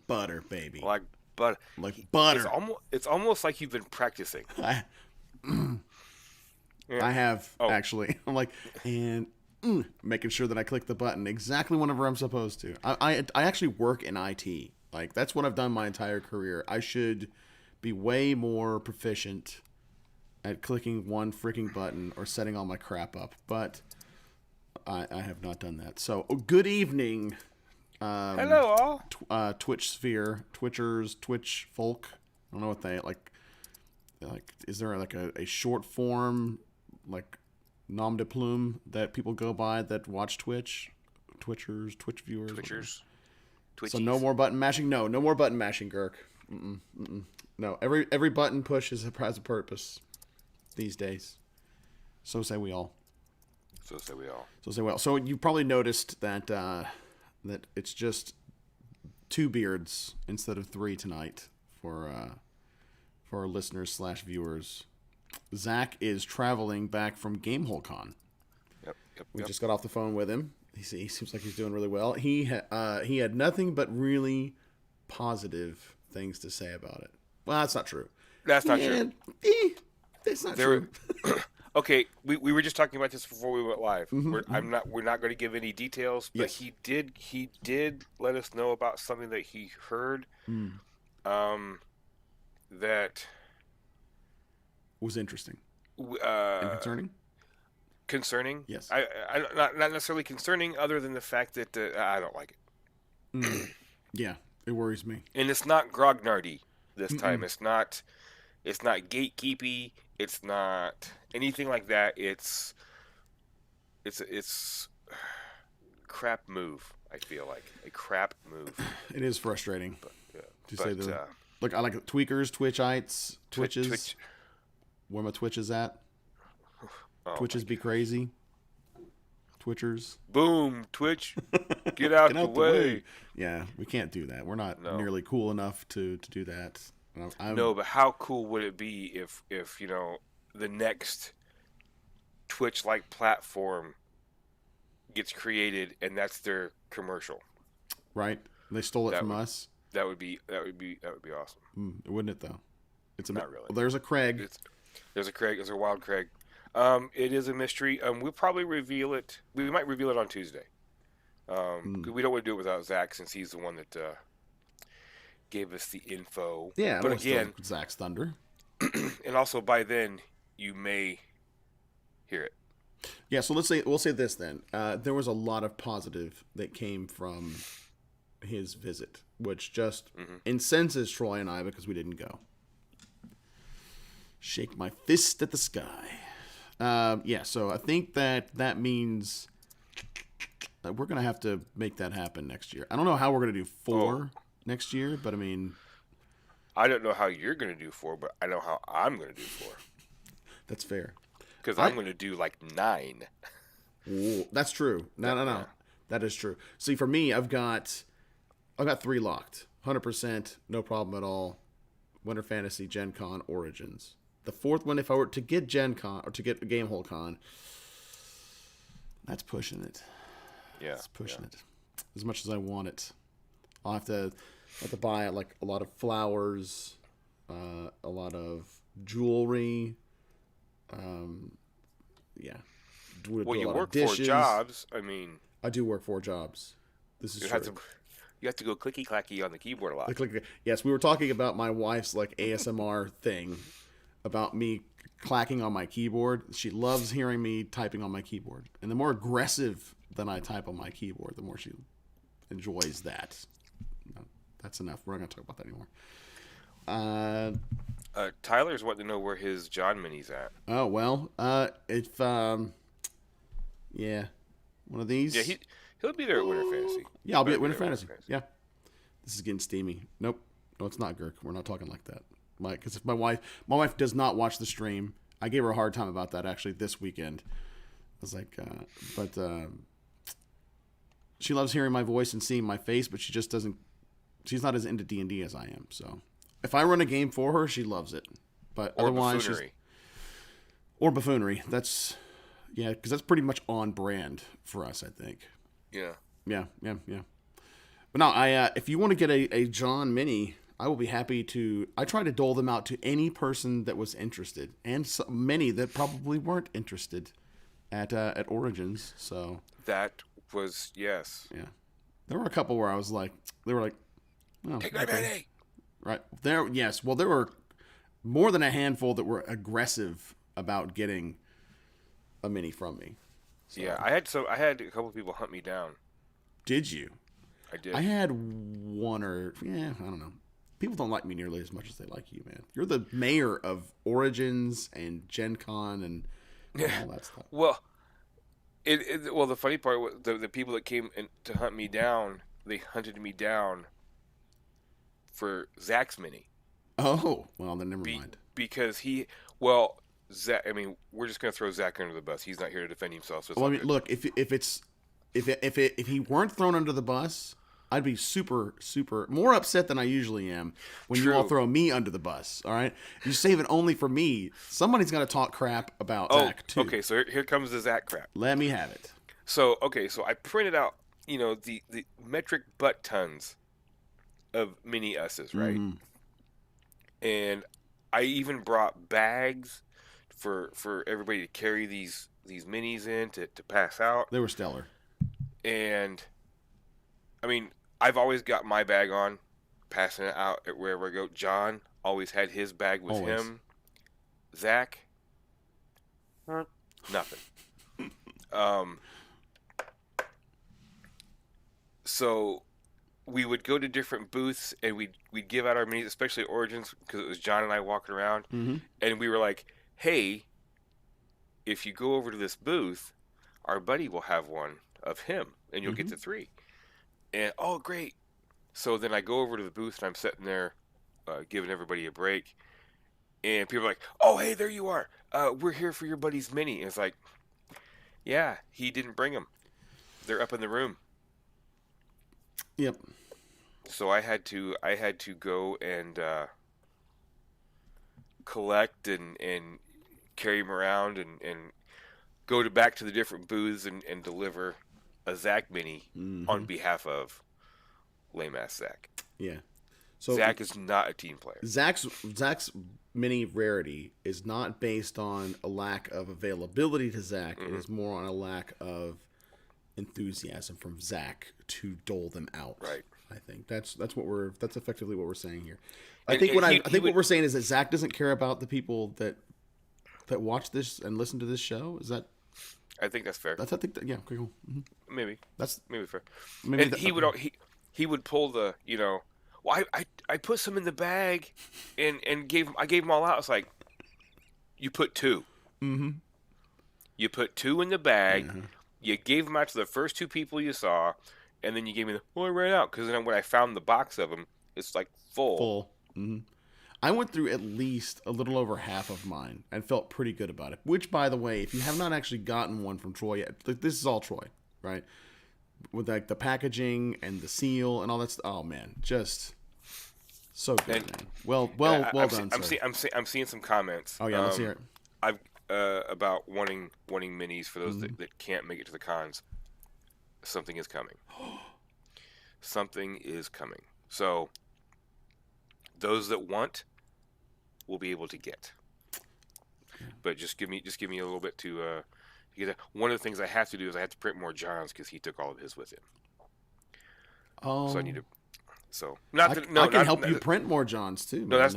butter, baby. Like butter. Like butter. It's almost like you've been practicing. I have Oh, actually. I'm like, and making sure that I click the button exactly whenever I'm supposed to. I actually work in IT. Like that's what I've done my entire career. I should be way more proficient at clicking one freaking button or setting all my crap up, but I have not done that. So, good evening, hello all. Twitch sphere, Twitchers, Twitch folk. I don't know what they like. Like, is there like a short form like nom de plume that people go by that watch Twitch? Twitchers, Twitch viewers, Twitchers. Twitchies. So no more button mashing. No more button mashing, Girk. No, every button push has a purpose these days. So say we all. So say we all. So say we all. So you probably noticed that that it's just 2 beards instead of 3 tonight for our listeners / viewers. Zach is traveling back from GameholeCon. Yep. We just got off the phone with him. He seems like he's doing really well. He had nothing but really positive things to say about it. Well, that's not true. That's not true. That's not true. Okay, we were just talking about this before we went live. Mm-hmm, We're not going to give any details, but yes. he did let us know about something that he heard. That was interesting and concerning. Concerning? Yes. I not necessarily concerning, other than the fact that I don't like it. Yeah, it worries me. And it's not grognardy this time. It's not gatekeepy. It's not anything like that. It's crap move. I feel like a crap move. It is frustrating. But, look, I like it. Tweakers, Twitchites, Twitches. Twitch. Where my Twitches at? Oh, Twitches be crazy. Twitchers. Boom, Twitch. Get out, the way. Yeah, we can't do that. We're not nearly cool enough to do that. No, but how cool would it be if the next Twitch-like platform gets created and that's their commercial? Right? They stole it from us. That would be awesome. Wouldn't it though? It's not really. Well, there's a Craig. There's a wild Craig. It is a mystery. We'll probably reveal it. We might reveal it on Tuesday. We don't want to do it without Zach, since he's the one that gave us the info. Yeah, but again, Zach's thunder. And also by then you may hear it. Yeah. So we'll say this then. There was a lot of positive that came from his visit, which just incenses Troy and I because we didn't go. Shake my fist at the sky. Yeah, so I think that means that we're going to have to make that happen next year. I don't know how we're going to do 4 next year, but I mean... I don't know how you're going to do 4, but I know how I'm going to do 4. That's fair. Because I'm going to do like 9. Ooh, that's true. No. That is true. See, for me, I've got 3 locked. 100%, no problem at all. Winter Fantasy, Gen Con, Origins. The 4th one, if I were to get Gen Con, or to get GameholeCon, that's pushing it. Yeah. It's pushing it. As much as I want it. I'll have to buy like a lot of flowers, a lot of jewelry. Yeah. Well, you work 4 jobs. I mean, I do work 4 jobs. This is true. You have to go clicky clacky on the keyboard a lot. Yes, we were talking about my wife's like ASMR thing about me clacking on my keyboard. She loves hearing me typing on my keyboard, and the more aggressive than I type on my keyboard, the more she enjoys that. No, that's enough. We're not going to talk about that anymore. Tyler's wanting to know where his John Mini's at. Oh well, if yeah, one of these. Yeah, he'll be there at Winter Fantasy. Yeah, I'll be at Winter Fantasy. Yeah, this is getting steamy. Nope, no, it's not, Girk. We're not talking like that. Because if my wife does not watch the stream. I gave her a hard time about that actually this weekend. I was like, but she loves hearing my voice and seeing my face, but she just doesn't. She's not as into D&D as I am. So if I run a game for her, she loves it. But otherwise, buffoonery. Or buffoonery. That's because that's pretty much on brand for us, I think. Yeah. Yeah. But But no, if you want to get a John mini, I will be happy to. I try to dole them out to any person that was interested, and many that probably weren't interested at Origins. So that was yes. Yeah, there were a couple where I was like, they were like, oh, take my money. Right there, yes. Well, there were more than a handful that were aggressive about getting a mini from me. So. Yeah, I had a couple of people hunt me down. Did you? I did. I had one or I don't know. People don't like me nearly as much as they like you, man. You're the mayor of Origins and Gen Con and all that stuff. Well, the funny part was the people that came in to hunt me down, they hunted me down for Zach's mini. Oh, well, then never mind. Because Zach. I mean, we're just gonna throw Zach under the bus. He's not here to defend himself. So well, I mean, look, if he weren't thrown under the bus, I'd be super more upset than I usually am when you all throw me under the bus. All right, you save it only for me. Somebody's got to talk crap about Zach too. Okay, so here comes the Zach crap. Let me have it. So I printed out the metric butt tons of mini S's, right? Mm-hmm. And I even brought bags for everybody to carry these minis in to pass out. They were stellar. And I mean, I've always got my bag on, passing it out at wherever I go. John always had his bag with him. Zach, nothing. So we would go to different booths and we'd give out our minis, especially Origins, because it was John and I walking around. Mm-hmm. And we were like, hey, if you go over to this booth, our buddy will have one of him, and you'll get the 3. And, oh, great. So then I go over to the booth, and I'm sitting there giving everybody a break. And people are like, oh, hey, there you are. We're here for your buddy's mini. And it's like, yeah, he didn't bring them. They're up in the room. Yep. So I had to go and collect and carry them around and go back to the different booths and deliver a Zach mini on behalf of lame ass Zach. Yeah. So Zach is not a team player. Zach's mini rarity is not based on a lack of availability to Zach. Mm-hmm. It is more on a lack of enthusiasm from Zach to dole them out. Right. I think that's effectively what we're saying here. I think what we're saying is that Zach doesn't care about the people that watch this and listen to this show. Is that? I think that's fair. I think that, yeah, okay, cool. Mm-hmm. Maybe that's fair. Maybe and he would pull the well, I put some in the bag and gave them all out. It's like, you put 2. Mm-hmm. You put 2 in the bag. Mm-hmm. You gave them out to the first 2 people you saw, and then you gave me I ran out because then when I found the box of them, it's like full. Mm-hmm. I went through at least a little over half of mine and felt pretty good about it. Which, by the way, if you have not actually gotten one from Troy yet, this is all Troy, right? With like the packaging and the seal and all that stuff. Oh man, just so good, man. Well done. I'm seeing some comments. Oh yeah, let's hear it. I've about wanting minis for those that can't make it to the cons. Something is coming. Something is coming. So those that want will be able to get. But just give me a little bit to get that. One of the things I have to do is I have to print more Johns because he took all of his with him. Oh. So I need to. So I can help you print more Johns too. No, that's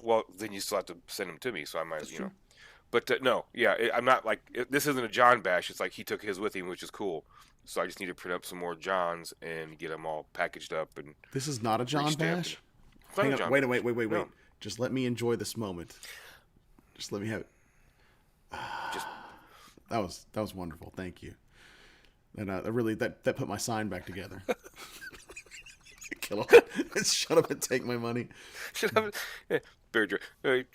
well. Then you still have to send them to me. So I might, you know. But no, yeah, I'm not like this isn't a John bash. It's like he took his with him, which is cool. So I just need to print up some more Johns and get them all packaged up. And this is not a John bash. Hang on, wait. No. Just let me enjoy this moment. Just let me have it. That was wonderful. Thank you. And that put my sign back together. Kill it. Shut up and take my money. Shut up. Yeah.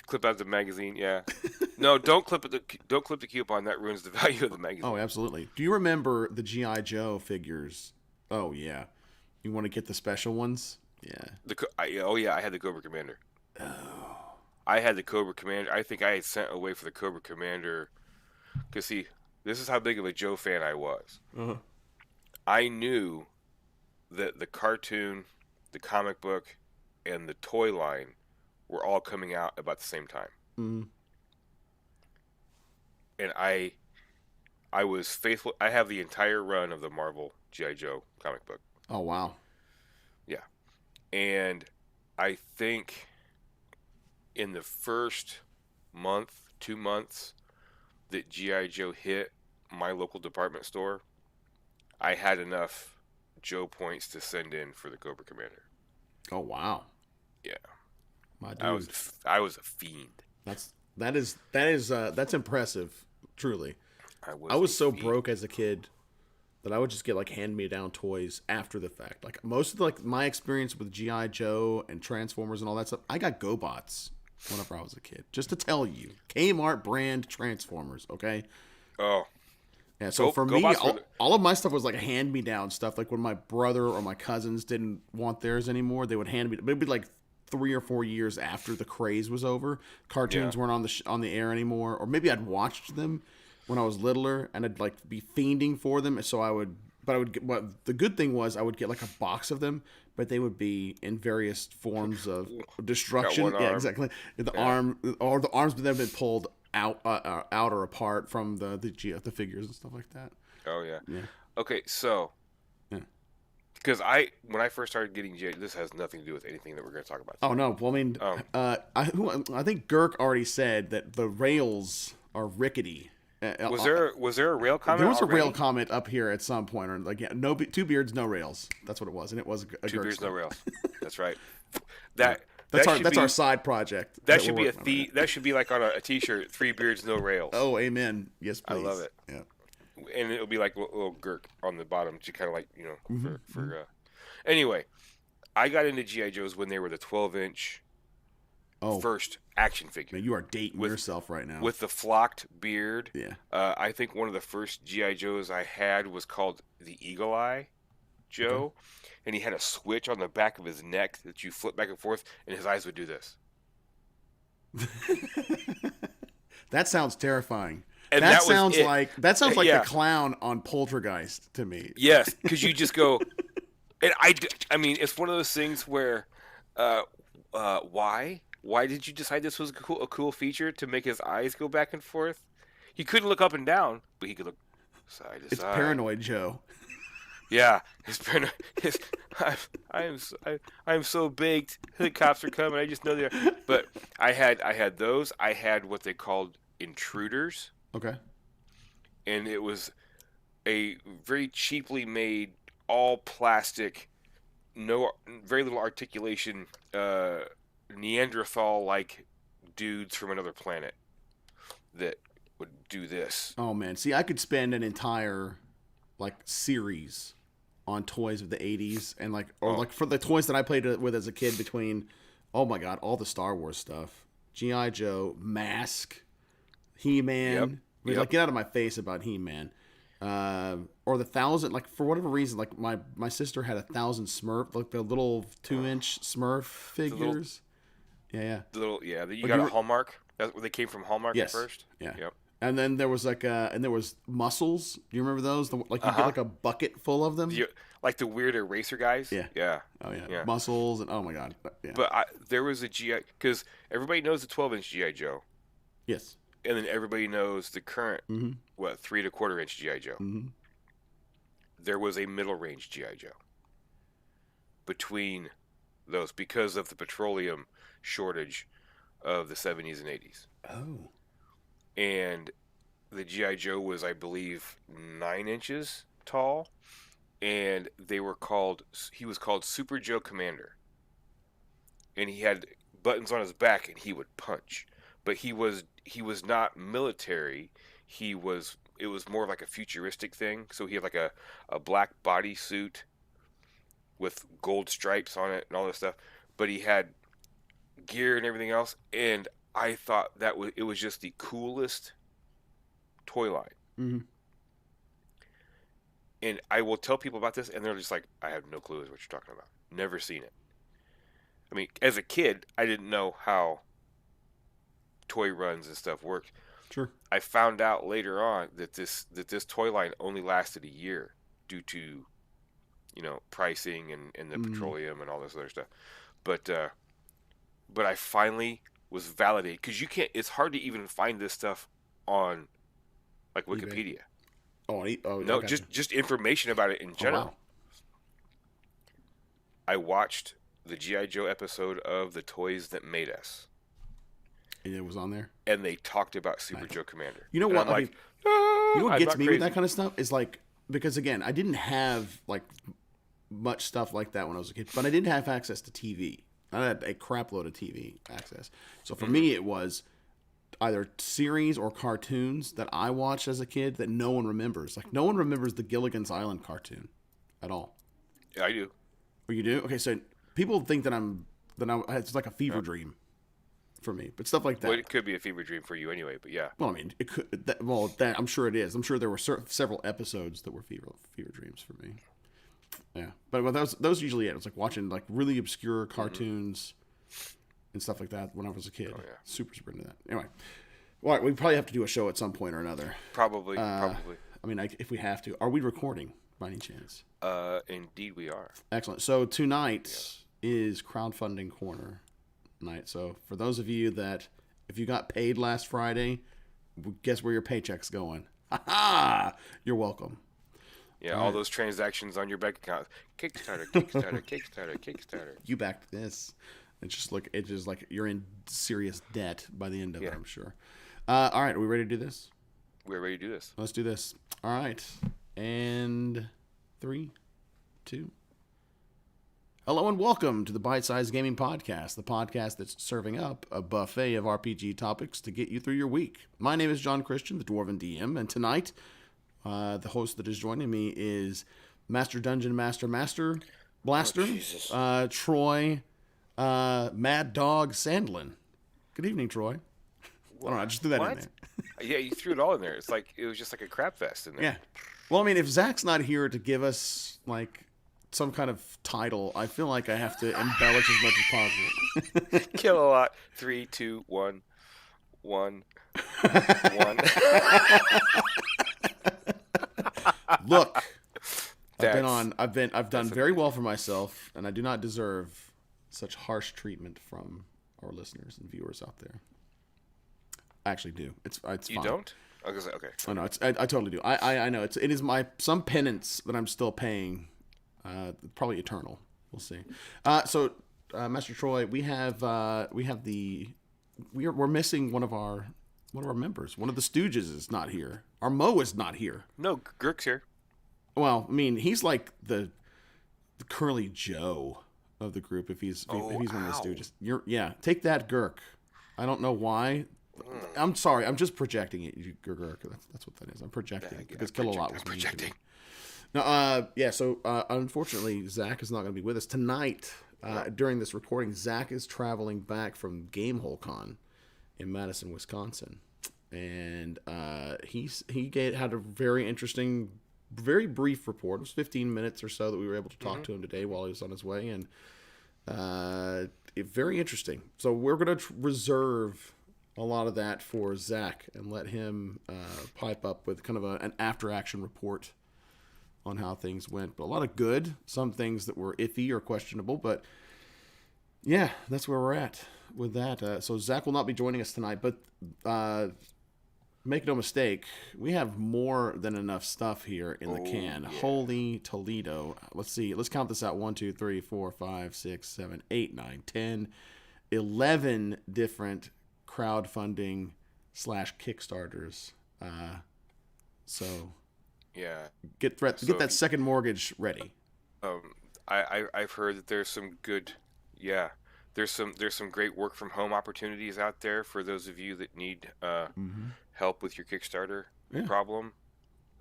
Clip out the magazine. Yeah. No, don't clip it. Don't clip the coupon. That ruins the value of the magazine. Oh, absolutely. Do you remember the G.I. Joe figures? Oh yeah. You want to get the special ones? Yeah. I had the Cobra Commander. Oh. I had the Cobra Commander. I think I had sent away for the Cobra Commander. Because, see, this is how big of a Joe fan I was. Uh-huh. I knew the cartoon, the comic book, and the toy line were all coming out about the same time. Mm. And I was faithful. I have the entire run of the Marvel G.I. Joe comic book. Oh wow. Yeah. And I think in the first month, 2 months that G.I. Joe hit my local department store, I had enough Joe points to send in for the Cobra Commander. Oh wow. Yeah. My dude. I was a fiend. That's impressive. Truly. I was so broke as a kid that I would just get like hand-me-down toys after the fact. Like most of my experience with G.I. Joe and Transformers and all that stuff, I got GoBots whenever I was a kid. Just to tell you, Kmart brand Transformers. Okay. Oh. Yeah. So for me, all of my stuff was like hand-me-down stuff. Like when my brother or my cousins didn't want theirs anymore, they would hand me. Maybe like 3 or 4 years after the craze was over, cartoons weren't on the air anymore, or maybe I'd watched them when I was littler, and I'd like be fiending for them. So I would get. What the good thing was, I would get like a box of them, but they would be in various forms of destruction. Yeah, exactly. The arm or the arms would have been pulled out or apart from the figures and stuff like that. Oh yeah. Yeah. Okay, so because when I first started getting J, this has nothing to do with anything that we're going to talk about today. Oh no! Well, I mean, I think Girk already said that the rails are rickety. Was there a rail comment? There was already? a rail comment up here at some point, or like no two beards, no rails. That's what it was, and it was a two beards, no rails. That's right. That's our side project. That should be a that should be like on a T-shirt. 3 beards, no rails. Oh, amen. Yes, please. I love it. Yeah. And it'll be like a little Girk on the bottom to kind of like Anyway, I got into G.I. Joes when they were the 12-inch first action figure. Man, you are dating yourself right now. With the flocked beard. Yeah. I think one of the first G.I. Joes I had was called the Eagle Eye Joe. Okay. And he had a switch on the back of his neck that you flip back and forth, and his eyes would do this. That sounds terrifying. And that sounds like the clown on Poltergeist to me. Yes, because you just go, and I mean, it's one of those things where, why did you decide this was a cool feature to make his eyes go back and forth? He couldn't look up and down, but he could look side to side. It's Paranoid Joe. Yeah, his paranoid. I am so baked. The cops are coming. I just know they're. But I had those. I had what they called intruders. Okay. And it was a very cheaply made, all plastic, very little articulation, Neanderthal-like dudes from another planet that would do this. Oh man, see, I could spend an entire series on toys of the 80s and for the toys that I played with as a kid between, oh my god, all the Star Wars stuff, G.I. Joe, Mask, He-Man. Yep. Get out of my face about He-Man. Or the 1,000, for whatever reason, my sister had 1,000 Smurf, the little 2-inch Smurf figures. You got a Hallmark. They came from Hallmark at first. Yeah. Yep. And then there was Muscles. Do you remember those? You get a bucket full of them. Like the weird eraser guys. Yeah. Yeah. Oh yeah. Muscles and oh my god. Yeah. But there was a GI, because everybody knows the 12-inch GI Joe. Yes. And then everybody knows the current 3 1/4-inch GI Joe. Mm-hmm. There was a middle range GI Joe between those because of the petroleum shortage of the 70s and 80s. Oh. And the GI Joe was, I believe, 9 inches tall, and he was called Super Joe Commander. And he had buttons on his back, and he would punch. But he was not military. It was more like a futuristic thing. So he had like a black bodysuit with gold stripes on it and all this stuff. But he had gear and everything else. And I thought it was just the coolest toy line. Mm-hmm. And I will tell people about this, and they're just like, I have no clue what you're talking about. Never seen it. I mean, as a kid, I didn't know how toy runs and stuff worked. Sure. I found out later on that this toy line only lasted a year due to, pricing and the petroleum and all this other stuff. But I finally was validated, because you can't. It's hard to even find this stuff on like Wikipedia. No, just information about it in general. Wow. I watched the G.I. Joe episode of The Toys That Made Us. And it was on there? And they talked about Super Joe Commander. You know what? I'm you know what gets me with that kind of stuff is like, because again, I didn't have like much stuff like that when I was a kid, but I didn't have access to TV. I had a crap load of TV access. So for me, it was either series or cartoons that I watched as a kid that no one remembers. Like, no one remembers the Gilligan's Island cartoon at all. Yeah, I do. Oh, you do? Okay, so people think that it's like a fever dream for me, but stuff like that. Well, it could be a fever dream for you anyway, but yeah. Well, I mean, it could. I'm sure it is. I'm sure there were several episodes that were fever dreams for me. Yeah, but those usually it was like watching like really obscure cartoons and stuff like that when I was a kid. Oh, yeah. Super into that. Anyway, well, we probably have to do a show at some point or another. Probably. I mean, if we have to, are we recording by any chance? Indeed, we are. Excellent. So tonight is crowdfunding corner night. So for those of you that, if you got paid last Friday, guess where your paycheck's going? Ha ha! You're welcome. Yeah, all those transactions on your bank account. Kickstarter. You backed this. It's just like you're in serious debt by the end of it, I'm sure. All right, are we ready to do this? We're ready to do this. Let's do this. All right. And 3, 2. Hello and welcome to the Bite Size Gaming Podcast, the podcast that's serving up a buffet of RPG topics to get you through your week. My name is John Christian, the Dwarven DM, and tonight the host that is joining me is Master Dungeon Master Blaster, Troy, Mad Dog Sandlin. Good evening, Troy. I don't know, I just threw that in there. Yeah, you threw it all in there. It's like it was just like a crap fest in there. Yeah. Well, I mean, if Zach's not here to give us like some kind of title, I feel like I have to embellish as much as possible. Kill a lot. 3, 2, 1, 1, 1. Look, I've done very well for myself, and I do not deserve such harsh treatment from our listeners and viewers out there. I actually do. It's fine. You don't? Okay. Oh no, I totally do. I know it is some penance that I'm still paying. Probably eternal. We'll see. So Master Troy, we're missing one of our members. One of the Stooges is not here. Our Mo is not here. No, Girk's here. Well, I mean, he's like the Curly Joe of the group. If he's one of the Stooges, take that, Girk. I don't know why. I'm sorry. I'm just projecting it, Girk. That's what that is. I'm projecting because Kill-A-Lot was projecting. No, so unfortunately, Zach is not going to be with us tonight. During this recording, Zach is traveling back from Gamehole Con in Madison, Wisconsin, and he had a very interesting, very brief report. It was 15 minutes or so that we were able to talk to him today while he was on his way, and very interesting. So we're going to reserve a lot of that for Zach and let him pipe up with kind of an after-action report on how things went. But a lot of good, some things that were iffy or questionable, but yeah, that's where we're at with that. So Zach will not be joining us tonight, but make no mistake, we have more than enough stuff here in the can. Yeah. Holy Toledo. Let's see. Let's count this out. 1, 2, 3, 4, 5, 6, 7, 8, 9, 10, 11 different crowdfunding / Kickstarters. So yeah, get that second mortgage ready. I've heard that there's some good, there's some great work from home opportunities out there for those of you that need help with your Kickstarter problem.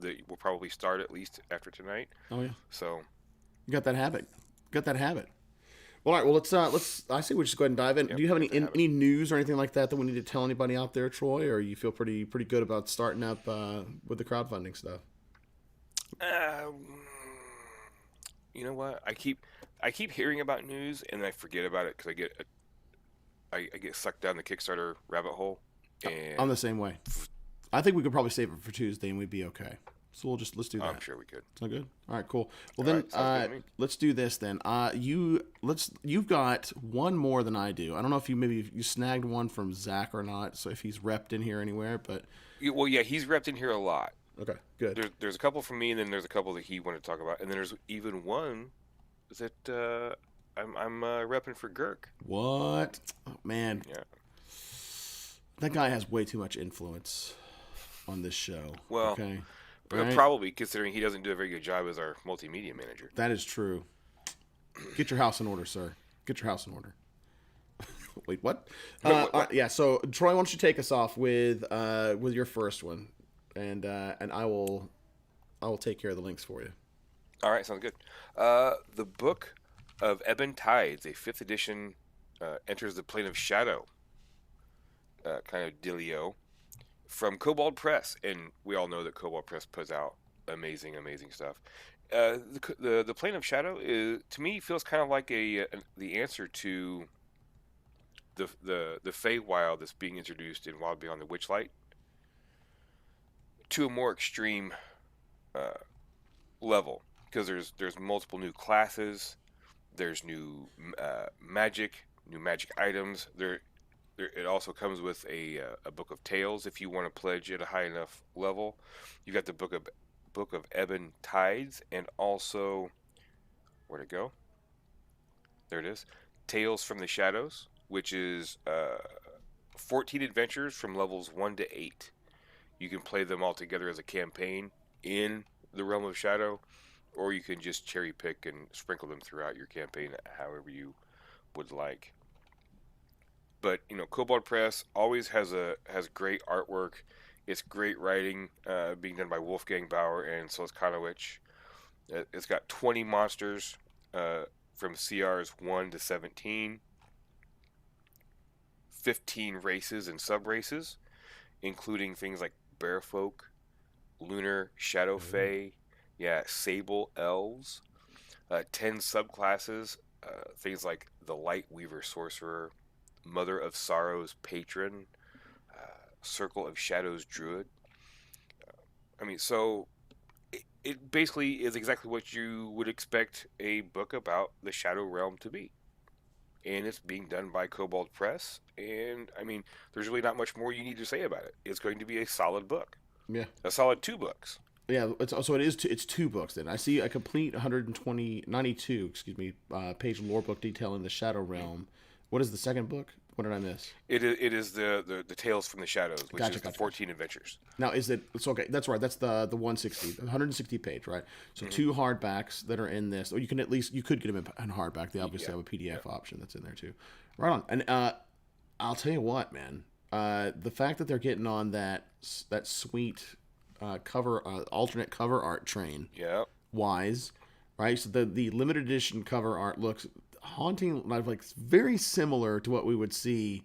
That will probably start at least after tonight. Oh yeah. So you got that habit. Well, all right. Well, let's. I say we just go ahead and dive in. Do you have any news or anything like that we need to tell anybody out there, Troy, or you feel pretty good about starting up with the crowdfunding stuff? You know what? I keep hearing about news and I forget about it because I get sucked down the Kickstarter rabbit hole. And I'm the same way. I think we could probably save it for Tuesday and we'd be okay. So let's do that. I'm sure we could. Sound good? All right, cool. Well, All then right, sounds good to me. let's do this then. You've got one more than I do. I don't know if you snagged one from Zach or not. So if he's repped in here anywhere, but Well, yeah, he's repped in here a lot. okay, good. There's a couple from me, and then there's a couple that he wanted to talk about, and then there's even one that I'm repping for Girk. What? Oh, man, Yeah. that guy has way too much influence on this show. Well, okay, but right? probably considering he doesn't do a very good job as our multimedia manager. That is true. Get your house in order, sir. Get your house in order. Wait, what? What? Yeah. So Troy, why don't you take us off with your first one, and I will take care of the links for you. All right, sounds good. The Book of Ebon Tides, a 5th edition, enters the plane of shadow, kind of dealio, from Cobalt Press, and we all know that Cobalt Press puts out amazing stuff. The plane of shadow to me feels kind of like the answer to the Feywild that's being introduced in Wild Beyond the Witchlight, to a more extreme level, because there's multiple new classes, there's new magic, new magic items. It also comes with a book of tales if you want to pledge at a high enough level. You've got the book of Ebon Tides, and also, where'd it go? There it is. Tales from the Shadows, which is 14 adventures from levels 1 to 8. You can play them all together as a campaign in the Realm of Shadow, or you can just cherry pick and sprinkle them throughout your campaign however you would like. But Cobalt Press always has great artwork. It's great writing, being done by Wolfgang Bauer and Silas Konowich. It's got 20 monsters from CRs 1 to 17, 15 races and sub-races, including things like Bearfolk, Lunar Shadow Fae, Sable Elves, 10 subclasses, things like the Light Weaver Sorcerer, Mother of Sorrows Patron, Circle of Shadows Druid. So it basically is exactly what you would expect a book about the Shadow Realm to be. And it's being done by Cobalt Press, and there's really not much more you need to say about it. It's going to be a solid book. Yeah. A solid 2 books. Yeah, it's 2 books then. I see a complete 92 page lore book detailing the Shadow Realm. What is the second book? What did I miss? It is the Tales from the Shadows, which is the 14 adventures. Now, it's okay? That's right. That's the 160 page, right? So 2 hardbacks that are in this. Or you could get them in hardback. They obviously have a PDF option that's in there too. Right on. And I'll tell you what, man. The fact that they're getting on that sweet alternate cover art train. Yeah. Wise, right? So the limited edition cover art looks haunting, like very similar to what we would see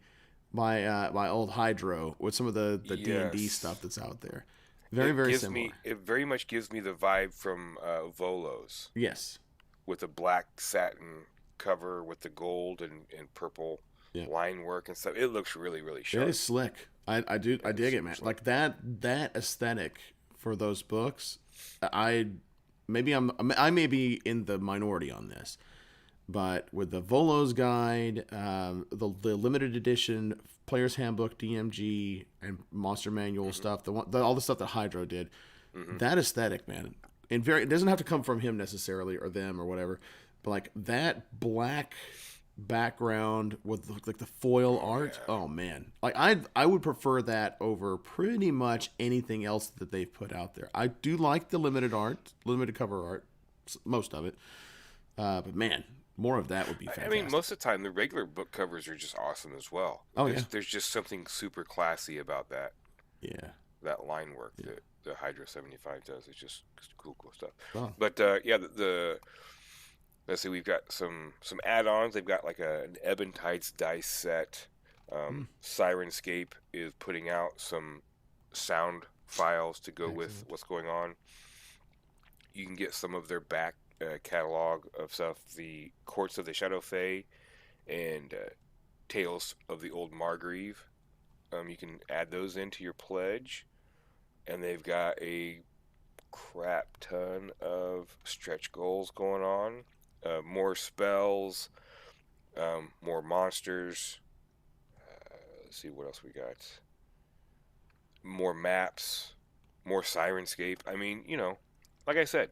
by old Hydro with some of the D&D stuff that's out there. Very similar. It very much gives me the vibe from Volos. Yes. With a black satin cover with the gold and purple line work and stuff. It looks really, really sharp. It is slick. I dig it, man. Like that aesthetic for those books. I may be in the minority on this. But with the Volos guide, the limited edition Player's Handbook, DMG, and Monster Manual stuff, all the stuff that Hydro did, that aesthetic, man, it doesn't have to come from him necessarily or them or whatever, but like that black background with like the foil art, oh man, like I would prefer that over pretty much anything else that they've put out there. I do like the limited cover art, most of it, but man. More of that would be fantastic. Most of the time, the regular book covers are just awesome as well. There's just something super classy about that. Yeah. That line work that the Hydra 75 does. It's just cool stuff. Oh. But let's see, we've got some add-ons. They've got like an Ebon Tides dice set. Sirenscape is putting out some sound files to go with what's going on. You can get some of their back catalog of stuff, the Courts of the Shadow Fae and Tales of the Old Margrave. You can add those into your pledge, and they've got a crap ton of stretch goals going on. More spells, more monsters. Let's see what else we got. More maps, more Sirenscape. I mean, like I said,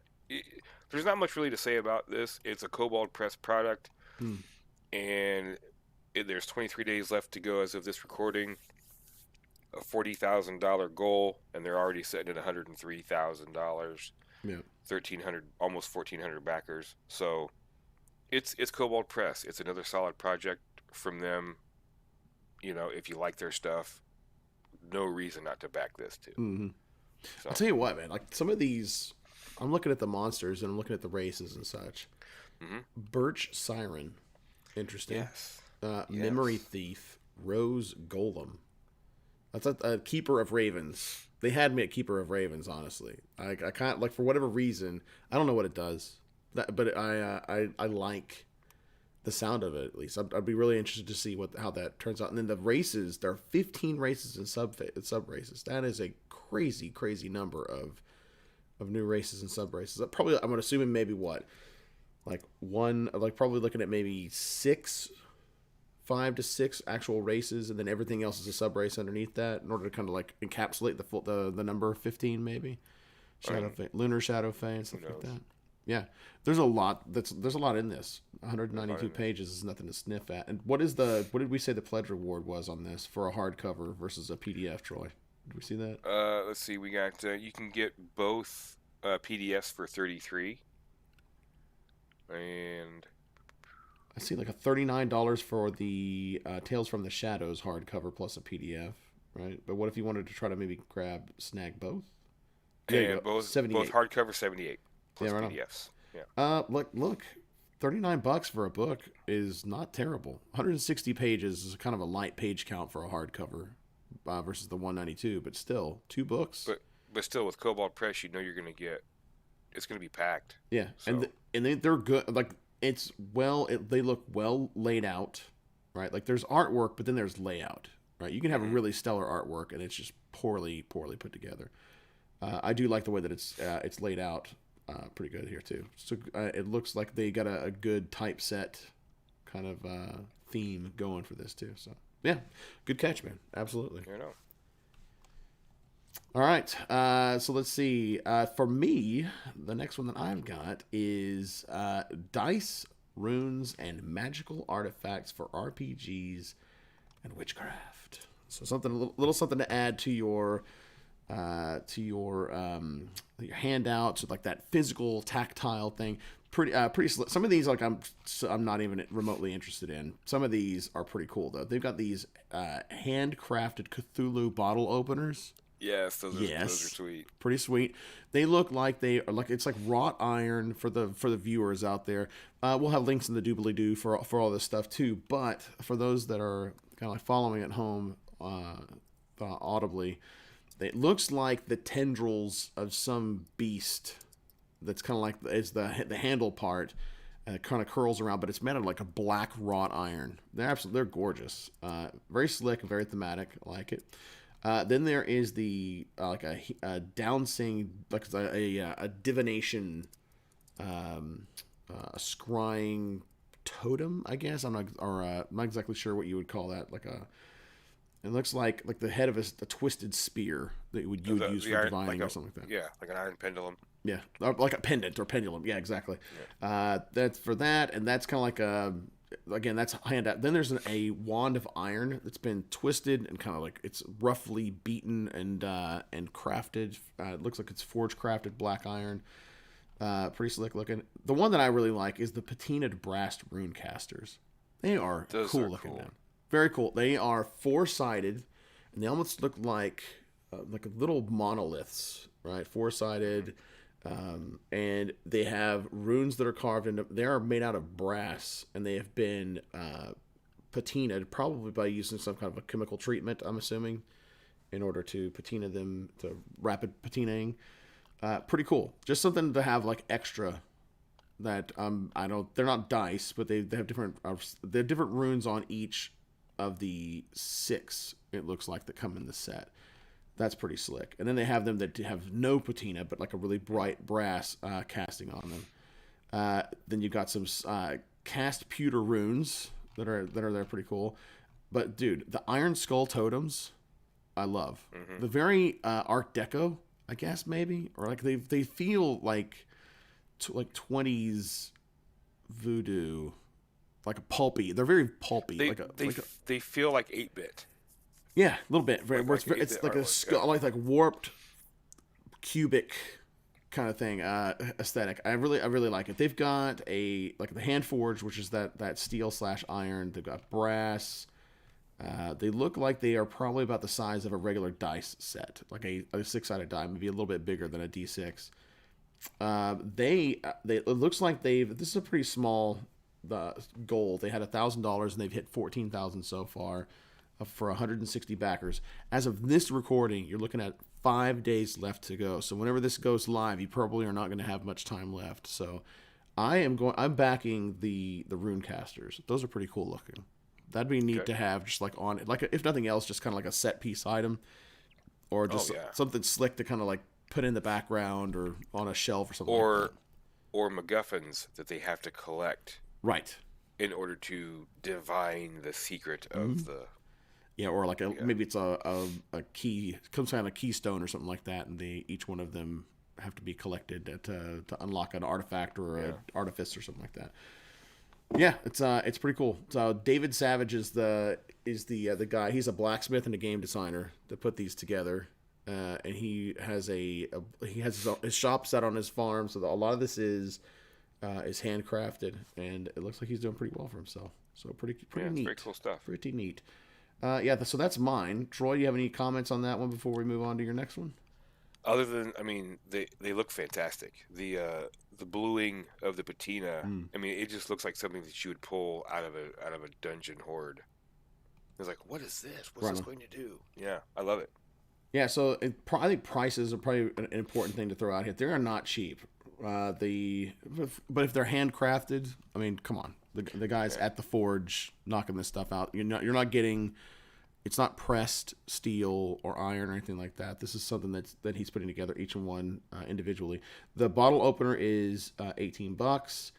there's not much really to say about this. It's a Kobold Press product, Hmm. and there's 23 days left to go as of this recording. A $40,000 goal, and they're already sitting at $103,000. Yeah. 1,300, almost 1,400 backers. So it's Kobold Press. It's another solid project from them. If you like their stuff, no reason not to back this too. Mm-hmm. So, I'll tell you what, man. Like some of these, I'm looking at the monsters and I'm looking at the races and such. mm-hmm. Birch Siren, interesting. Yes. Memory Thief, Rose Golem. That's a Keeper of Ravens. They had me at Keeper of Ravens, honestly. I can't, like, for whatever reason, I don't know what it does, but I like the sound of it, at least. I'd be really interested to see how that turns out. And then the races, there are 15 races and sub races. That is a crazy number of new races and sub races. Probably, I'm assuming maybe what, probably looking at maybe 5 to 6 actual races, and then everything else is a sub race underneath that, in order to kind of like encapsulate the number 15, maybe. Lunar Shadow Fae and stuff like that. Yeah, there's a lot. There's a lot in this. 192 pages is nothing to sniff at. And what did we say the pledge reward was on this for a hardcover versus a PDF, Troy? Did we see that? Let's see. We got you can get both PDFs for 33, and I see like a $39 for the Tales from the Shadows hardcover plus a PDF, right? But what if you wanted to try to maybe snag both? And both hardcover 78 plus right PDFs. On. Yeah. Look, $39 for a book is not terrible. 160 pages is kind of a light page count for a hardcover versus the 192, but still 2 books. But still, with Kobold Press, you're going to get, it's going to be packed. Yeah, so. and they're good. Like they look well laid out, right? Like there's artwork, but then there's layout, right? You can have a really stellar artwork, and it's just poorly put together. I do like the way that it's laid out. Pretty good here too. So it looks like they got a good typeset kind of theme going for this too. So yeah, good catch, man. Absolutely. All right. So let's see. For me, the next one that I've got is Dice, Runes, and Magical Artifacts for RPGs and Witchcraft. So something a little something to add to your handouts, like that physical tactile thing. Pretty some of these, like I'm not even remotely interested in. Some of these are pretty cool though. They've got these handcrafted Cthulhu bottle openers. Yes, those are sweet. Pretty sweet. They look like it's like wrought iron for the viewers out there. We'll have links in the doobly-doo for all this stuff too. But for those that are kind of like following at home audibly, it looks like the tendrils of some beast that's kind of like it's the handle part, and it kind of curls around, but it's made of like a black wrought iron. They're gorgeous. Very slick, very thematic. I like it. Then there is the like a downsing, like a divination, a scrying totem, I guess. I'm not exactly sure what you would call that. It looks like the head of a twisted spear that you would use for divining or something like that. Yeah, like an iron pendulum. Yeah, like a pendant or pendulum. Yeah, exactly. Yeah. That's for that, and that's kind of like again, that's hand out. Then there's a wand of iron that's been twisted and kind of like it's roughly beaten and crafted. It looks like it's forge crafted black iron. Pretty slick looking. The one that I really like is the patinaed brass rune casters. They are cool looking, man. Very cool. They are 4-sided, and they almost look like little monoliths, right? 4-sided. And they have runes that are carved into. They are made out of brass, and they have been patinaed, probably by using some kind of a chemical treatment, I'm assuming, in order to patina them to rapid patinaing. Pretty cool. Just something to have like extra. That I don't. They're not dice, but they have different. They have different runes on each of the 6. It looks like that come in the set. That's pretty slick. And then they have them that have no patina, but like a really bright brass casting on them. Then you've got some cast pewter runes that are there, pretty cool. But dude, the Iron Skull totems, I love. The very Art Deco, I guess maybe, or like they feel like like 20s voodoo, like a pulpy. They're very pulpy. They feel like 8-bit. Yeah, a little bit. It's like a skull, like warped, cubic kind of thing, aesthetic. I really like it. They've got the hand forged, which is that steel / iron. They've got brass. They look like they are probably about the size of a regular dice set, like a 6-sided die, maybe a little bit bigger than a D6. It looks like this is a pretty small goal. They had $1,000 and they've hit 14,000 so far for 160 backers. As of this recording, you're looking at 5 days left to go. So whenever this goes live, you probably are not going to have much time left. So I'm backing the rune casters. Those are pretty cool looking. That'd be neat to have just like on it, like if nothing else, just kind of like a set piece item, or just something slick to kind of like put in the background or on a shelf or something. Or MacGuffins that they have to collect, right, in order to divine the secret of the. Yeah, or like maybe it's a key, some kind of keystone or something like that, and each one of them have to be collected to unlock an artifact or an artifice or something like that. Yeah, it's pretty cool. So David Savage is the guy. He's a blacksmith and a game designer that put these together, and he has his shop set on his farm. So a lot of this is handcrafted, and it looks like he's doing pretty well for himself. So pretty neat. Very cool stuff. Pretty neat. So that's mine. Troy, you have any comments on that one before we move on to your next one? Other than, I mean, they look fantastic. The bluing of the patina. I mean, it just looks like something that you would pull out of a dungeon horde. It's like, what is this? What's this going to do? Yeah, I love it. Yeah, so I think prices are probably an important thing to throw out here. They are not cheap. But if they're handcrafted, I mean, come on, the guys at the forge knocking this stuff out. You're not getting. It's not pressed steel or iron or anything like that. This is something that he's putting together, each one individually. The bottle opener is $18.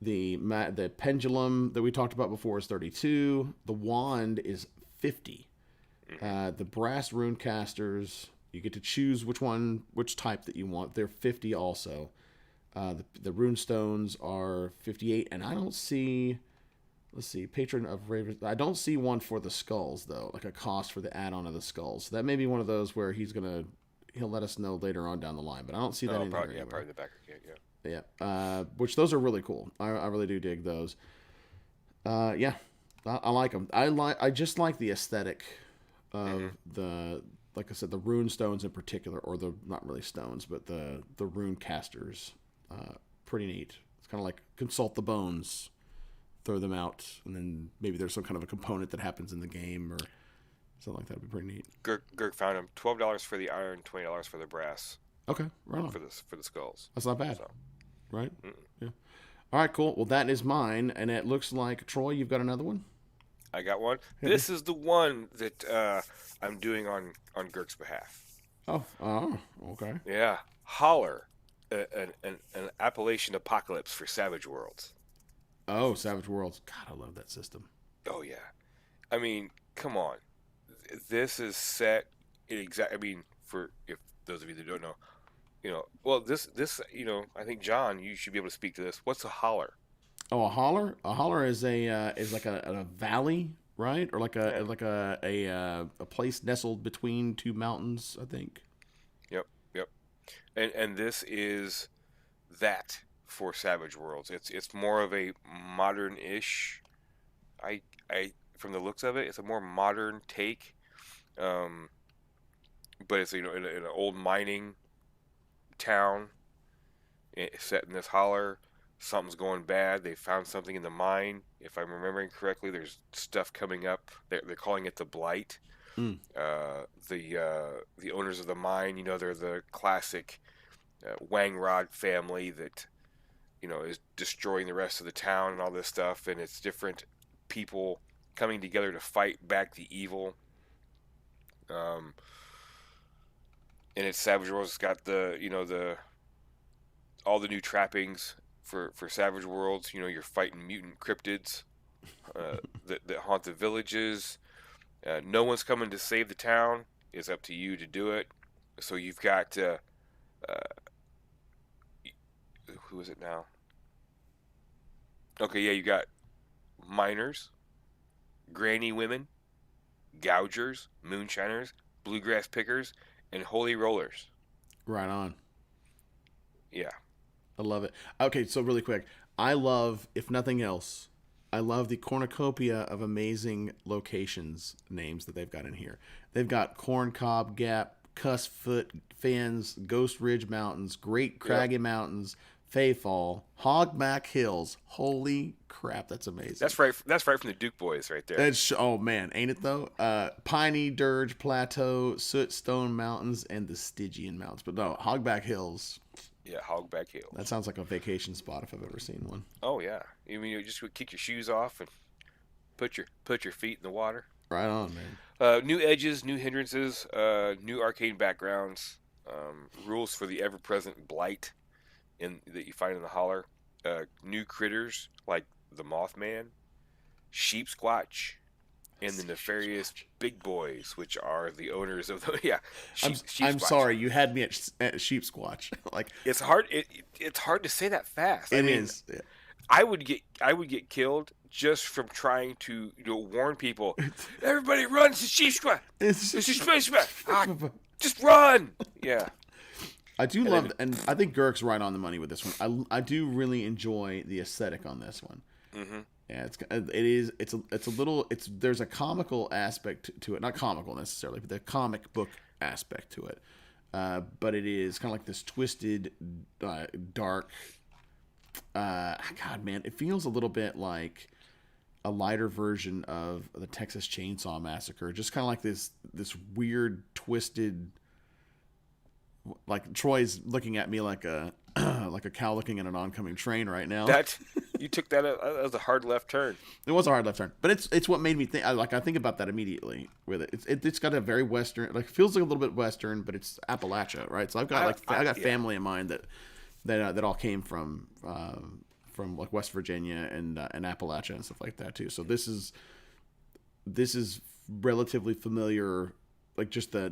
The pendulum that we talked about before is $32. The wand is $50. The brass rune casters, you get to choose which type that you want. They're $50 also. The rune stones are $58, and I don't see. Let's see, Patron of Ravens. I don't see one for the skulls though, like a cost for the add-on of the skulls. So that may be one of those where he'll let us know later on down the line, but I don't see that anywhere. Probably the backer kit. Yeah. Which those are really cool. I really do dig those. I like them. I just like the aesthetic of like I said, the rune stones in particular, or the not really stones, but the rune casters. Pretty neat. It's kind of like consult the bones. Throw them out, and then maybe there's some kind of a component that happens in the game or something like that. Would be pretty neat. Girk found them. $12 for the iron, $20 for the brass. Okay, right on. For the skulls. That's not bad, right? Yeah. All right, cool. Well, that is mine, and it looks like Troy, you've got another one. I got one. This is the one that I'm doing on Girk's behalf. Oh, okay. Yeah, Holler, an Appalachian apocalypse for Savage Worlds. Oh, Savage Worlds. God, I love that system. Oh, yeah. I mean, come on. This is set in I mean, for if those of you that don't know, well, this, I think, John, you should be able to speak to this. What's a holler? Oh, a holler? A holler is like a valley, right? Or like a place nestled between two mountains, I think. Yep. And this is that. For Savage Worlds, it's more of a modern-ish. I from the looks of it, it's a more modern take. But it's in an old mining town set in this holler. Something's going bad. They found something in the mine. If I'm remembering correctly, there's stuff coming up. They're calling it the Blight. The owners of the mine, they're the classic Wangrod family that. Is destroying the rest of the town and all this stuff, and it's different people coming together to fight back the evil. and it's Savage Worlds. It's got the the all the new trappings for Savage Worlds. You're fighting mutant cryptids that haunt the villages. No one's coming to save the town. It's up to you to do it. So you've got uh, who is it now? Okay, yeah, you got miners, granny women, gougers, moonshiners, bluegrass pickers, and holy rollers. Right on. Yeah. I love it. Okay, so really quick, I love, if nothing else, I love the cornucopia of amazing locations names that they've got in here. They've got Corncob Gap, Cussfoot Fens, Ghost Ridge Mountains, Great Yep. Craggy Mountains, Fayfall, Hogback Hills. Holy crap, that's amazing. That's right. That's right from the Duke Boys, right there. That's, oh man, ain't it though? Piney Dirge Plateau, Sootstone Mountains, and the Stygian Mountains. But no, Hogback Hills. Yeah, Hogback That Hills. sounds like a vacation spot if I've ever seen one. Oh yeah. You mean you just would kick your shoes off and put your feet in the water? Right on, man. New edges, new hindrances, new arcane backgrounds, rules for the ever-present blight that you find in the holler, new critters like the Mothman, Sheep Squatch, and the nefarious Big Boys, which are the owners of the I'm Sheep I'm Squatch. sorry, you had me at sheep squatch. Like It's hard. It's hard to say that fast. I it mean, is. I would get killed just from trying to warn people. Everybody run! It's a Sheep Squatch. It's It's a Sheep Squatch. Just run! Yeah. I do And love, then, and I think Girk's right on the money with this one. I do really enjoy the aesthetic on this one. hmm Yeah, it's there's a comical aspect to it, not comical necessarily, but the comic book aspect to it. But it is kind of like this twisted, dark. God, man, it feels a little bit like a lighter version of the Texas Chainsaw Massacre. Just kind of like this weird, twisted. Like Troy's looking at me like a like a cow looking at an oncoming train right now. that you took that as a hard left turn. It was a hard left turn, but it's what made me think. I think about that immediately with it. It's got a very western, like feels like a little bit western, but it's Appalachia, right? So I've got I got Yeah. family of mine that all came from like West Virginia and Appalachia and stuff like that too. So this is relatively familiar, like just the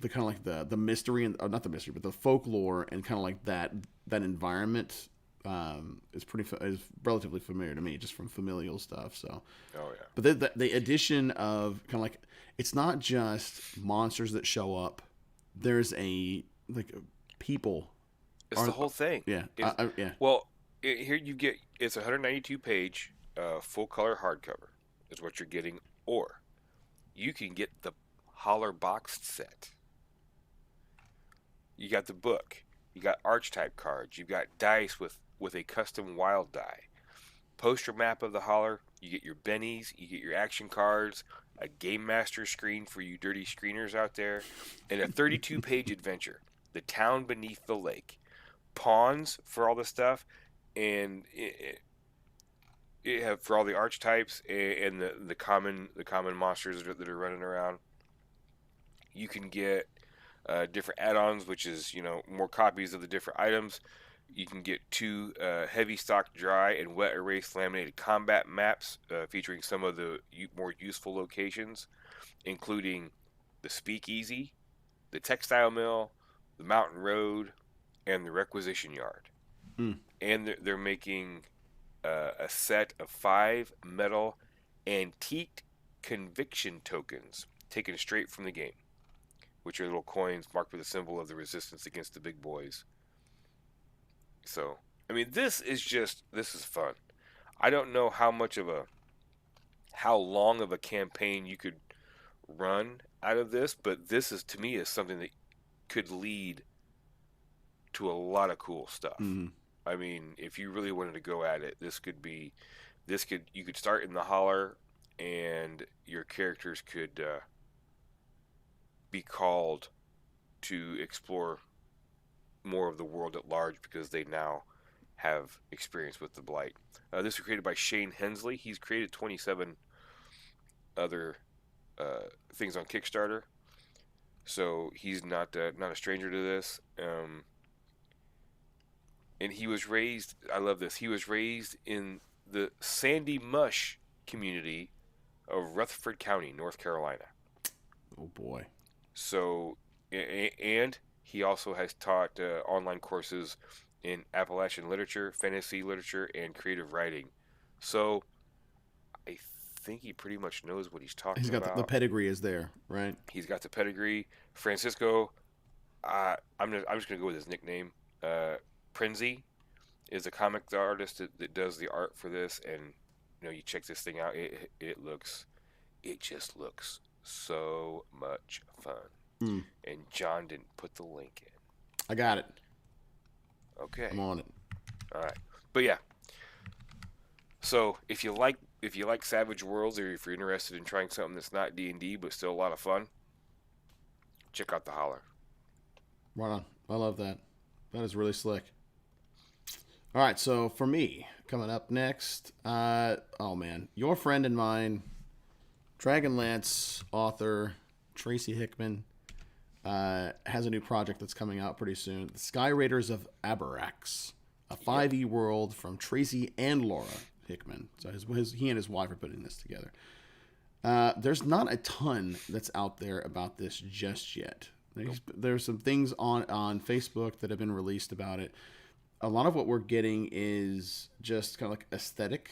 kind of like the mystery and not the mystery, but the folklore and kind of like that environment is relatively familiar to me just from familial stuff. So, Oh yeah. but the addition of kind of like it's not just monsters that show up. There's a like people It's are the whole thing. yeah It's, yeah well, here you get it's a 192 page full color hardcover is what you're getting, or you can get the holler boxed set. You got the book. You got archetype cards. You got dice with a custom wild die. Poster map of the holler. You get your bennies. You get your action cards. A game master screen for you dirty screeners out there, and a 32-page adventure. The town beneath the lake. Pawns for all the stuff, and it have for all the archetypes and the common monsters that are running around. You can get different add-ons, which is more copies of the different items. You can get two heavy stock dry and wet erase laminated combat maps featuring some of the more useful locations, including the Speakeasy, the Textile Mill, the Mountain Road, and the Requisition Yard. mm, And they're making a set of 5 metal antique conviction tokens taken straight from the game, which are little coins marked with a symbol of the resistance against the big boys. So, I mean, this is fun. I don't know how long of a campaign you could run out of this, but this is to me is something that could lead to a lot of cool stuff. mm, I mean, if you really wanted to go at it, you could start in the holler, and your characters could be called to explore more of the world at large because they now have experience with the blight. This was created by Shane Hensley. He's created 27 other things on Kickstarter. so he's not a stranger to this. And he was raised. I love this. He was raised in the Sandy Mush community of Rutherford County, North Carolina. Oh boy. So, and he also has taught online courses in Appalachian literature, fantasy literature, and creative writing. So, I think he pretty much knows what he's He's talking got the about. pedigree is there, right? He's got the pedigree. Francisco, I'm just gonna go with his nickname. Prinzi is a comic artist that does the art for this, and you check this thing out. It just looks so much fun. Mm. And John didn't put the link in. I got it. Okay. I'm on it. All right. But yeah. So if you like Savage Worlds, or if you're interested in trying something that's not D&D but still a lot of fun, check out the Holler. Right on. I love that. That is really slick. All right, so for me, coming up next, oh man, your friend and mine, Dragonlance author Tracy Hickman, has a new project that's coming out pretty soon. The Sky Raiders of Abarax, a 5e world from Tracy and Laura Hickman. So he and his wife are putting this together. There's not a ton that's out there about this just yet. There's some things on Facebook that have been released about it. A lot of what we're getting is just kind of like aesthetic,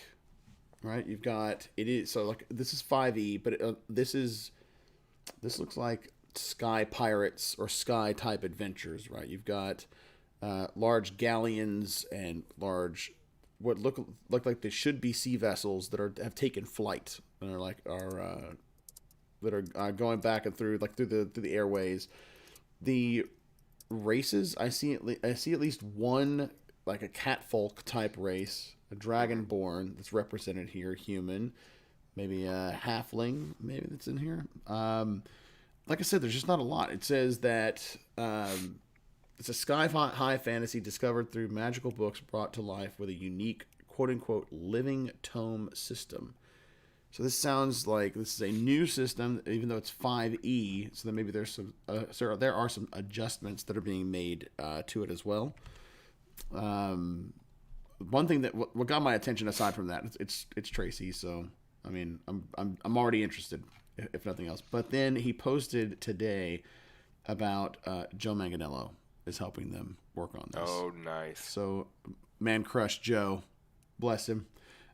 right? You've got this is 5e, but this looks like sky pirates or sky type adventures, right? You've got large galleons and large what look like they should be sea vessels that have taken flight and are going back and through the airways. The races I see at least one, like a catfolk type race, a dragonborn that's represented here, human, maybe a halfling, maybe that's in here. Like I said, there's just not a lot. It says that it's a sky-high fantasy discovered through magical books brought to life with a unique quote-unquote living tome system. So this sounds like this is a new system, even though it's 5e. So then maybe there are some adjustments that are being made to it as well. One thing that what got my attention aside from that, it's Tracy. So I mean, I'm already interested, if nothing else. But then he posted today about Joe Manganiello is helping them work on this. Oh, nice. So man crush Joe, bless him.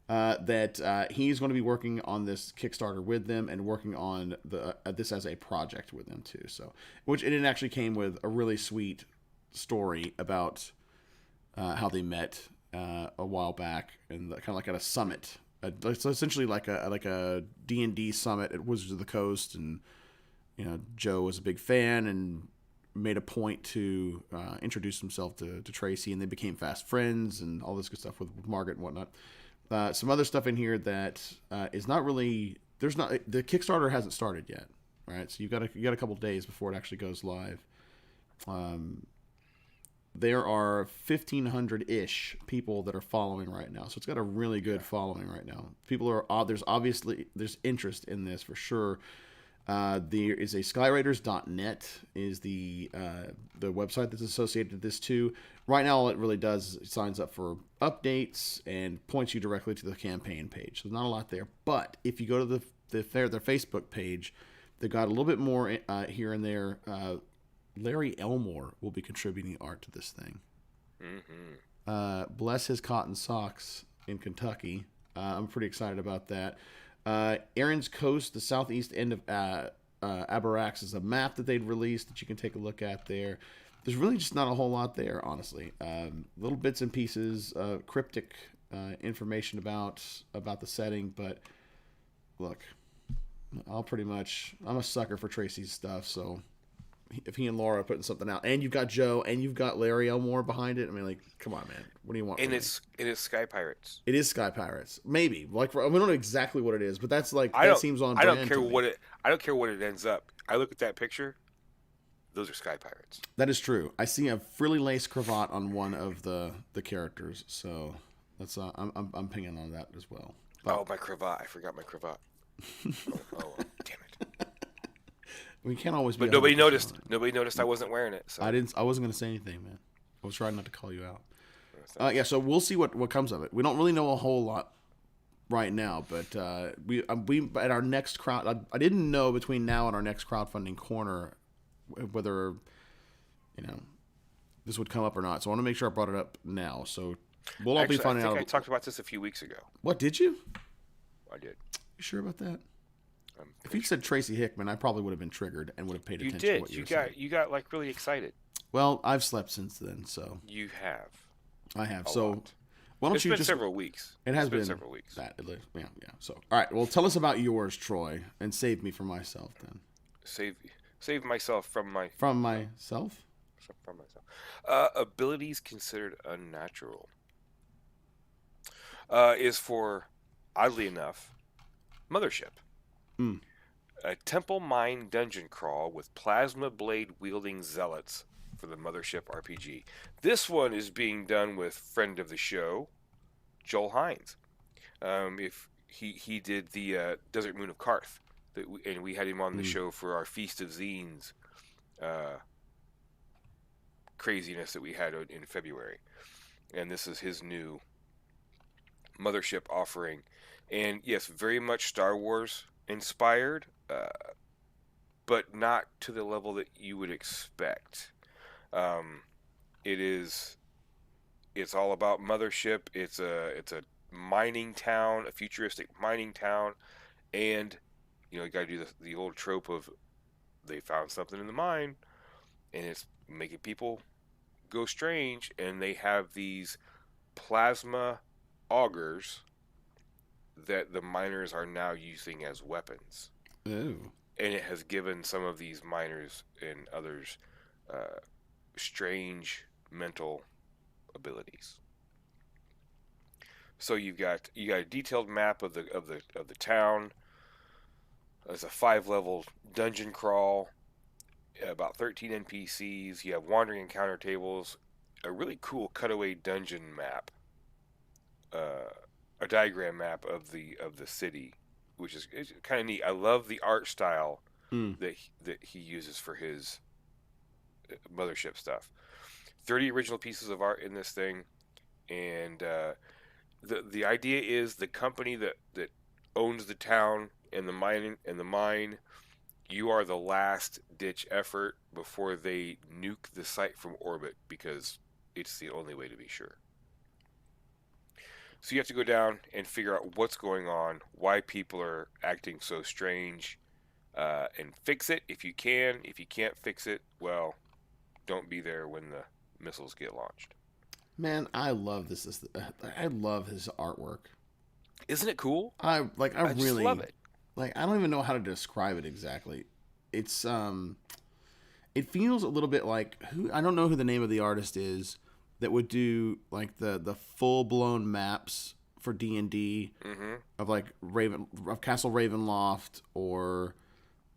That he's going to be working on this Kickstarter with them and working on this as a project with them too. So, it actually came with a really sweet story about how they met a while back and kind of like at a summit. So essentially like a D&D summit at Wizards of the Coast, and Joe was a big fan and made a point to introduce himself to Tracy, and they became fast friends and all this good stuff with Margaret and whatnot. Some other stuff in here that is not really. The Kickstarter hasn't started yet, right? So you got a couple days before it actually goes live. There are 1,500-ish people that are following right now, so it's got a really good following right now. People are there's interest in this for sure. There is a skyraiders.net is the website that's associated with this too. Right now, all it really does is it signs up for updates and points you directly to the campaign page. So there's not a lot there. But if you go to their Facebook page, they've got a little bit more here and there. Larry Elmore will be contributing art to this thing. Mm-hmm. Bless his cotton socks in Kentucky. I'm pretty excited about that. Aaron's Coast, the southeast end of Abarax, is a map that they'd released that you can take a look at there. There's really just not a whole lot there, honestly. Little bits and pieces, cryptic information about the setting, but look, I'm a sucker for Tracy's stuff, so if he and Laura are putting something out, and you've got Joe, and you've got Larry Elmore behind it, I mean, like, come on, man, what do you want? And it is Sky Pirates. It is Sky Pirates, maybe. Like, we don't know exactly what it is, but that's like seems on. I don't care what it ends up. I look at that picture. Those are Sky Pirates. That is true. I see a frilly lace cravat on one of the characters, so that's I'm pinging on that as well. But, my cravat! I forgot my cravat. oh, damn it! We can't always be. But nobody 100% noticed. on it. Nobody noticed I wasn't wearing it. So. I wasn't gonna say anything, man. I was trying not to call you out. Yeah, so we'll see what comes of it. We don't really know a whole lot right now, but we at our next I didn't know between now and our next crowdfunding corner whether this would come up or not. So I want to make sure I brought it up now. So we'll all be finding out. I talked about this a few weeks ago. What, did you? I did. You sure about that? If you said Tracy Hickman, I probably would have been triggered and would have paid attention to what you were saying. You got like really excited. Well, I've slept since then, so. You have. I have. A so lot. why don't it's you been just several weeks. It has been several weeks. That yeah. So all right, well, tell us about yours, Troy, and save me from myself then. Save myself from myself. From myself. Abilities considered unnatural is for, oddly enough, Mothership. A temple mine dungeon crawl with plasma blade wielding zealots for the Mothership RPG. This one is being done with friend of the show, Joel Hines. If he did the Desert Moon of Karth, and we had him on the show for our Feast of Zines craziness that we had in February. And this is his new Mothership offering. And yes, very much Star Wars inspired, but not to the level that you would expect. It's all about Mothership. It's a mining town, a futuristic mining town, and you got to do the old trope of they found something in the mine, and it's making people go strange, and they have these plasma augers that the miners are now using as weapons. Ooh. And it has given some of these miners and others strange mental abilities. So you got a detailed map of the town. There's a 5-level dungeon crawl, about 13 NPCs. You have wandering encounter tables, a really cool cutaway dungeon map, a diagram map of the city, which is kind of neat. I love the art style that he uses for his Mothership stuff. 30 original pieces of art in this thing, and the idea is the company that owns the town and the mine, you are the last ditch effort before they nuke the site from orbit, because it's the only way to be sure. So you have to go down and figure out what's going on, why people are acting so strange, and fix it if you can. If you can't fix it, well, don't be there when the missiles get launched. Man, I love this. I love his artwork. Isn't it cool? I just really love it. Like, I don't even know how to describe it exactly. It's it feels a little bit like I don't know who the name of the artist is that would do like the full blown maps for D&D of like Castle Ravenloft or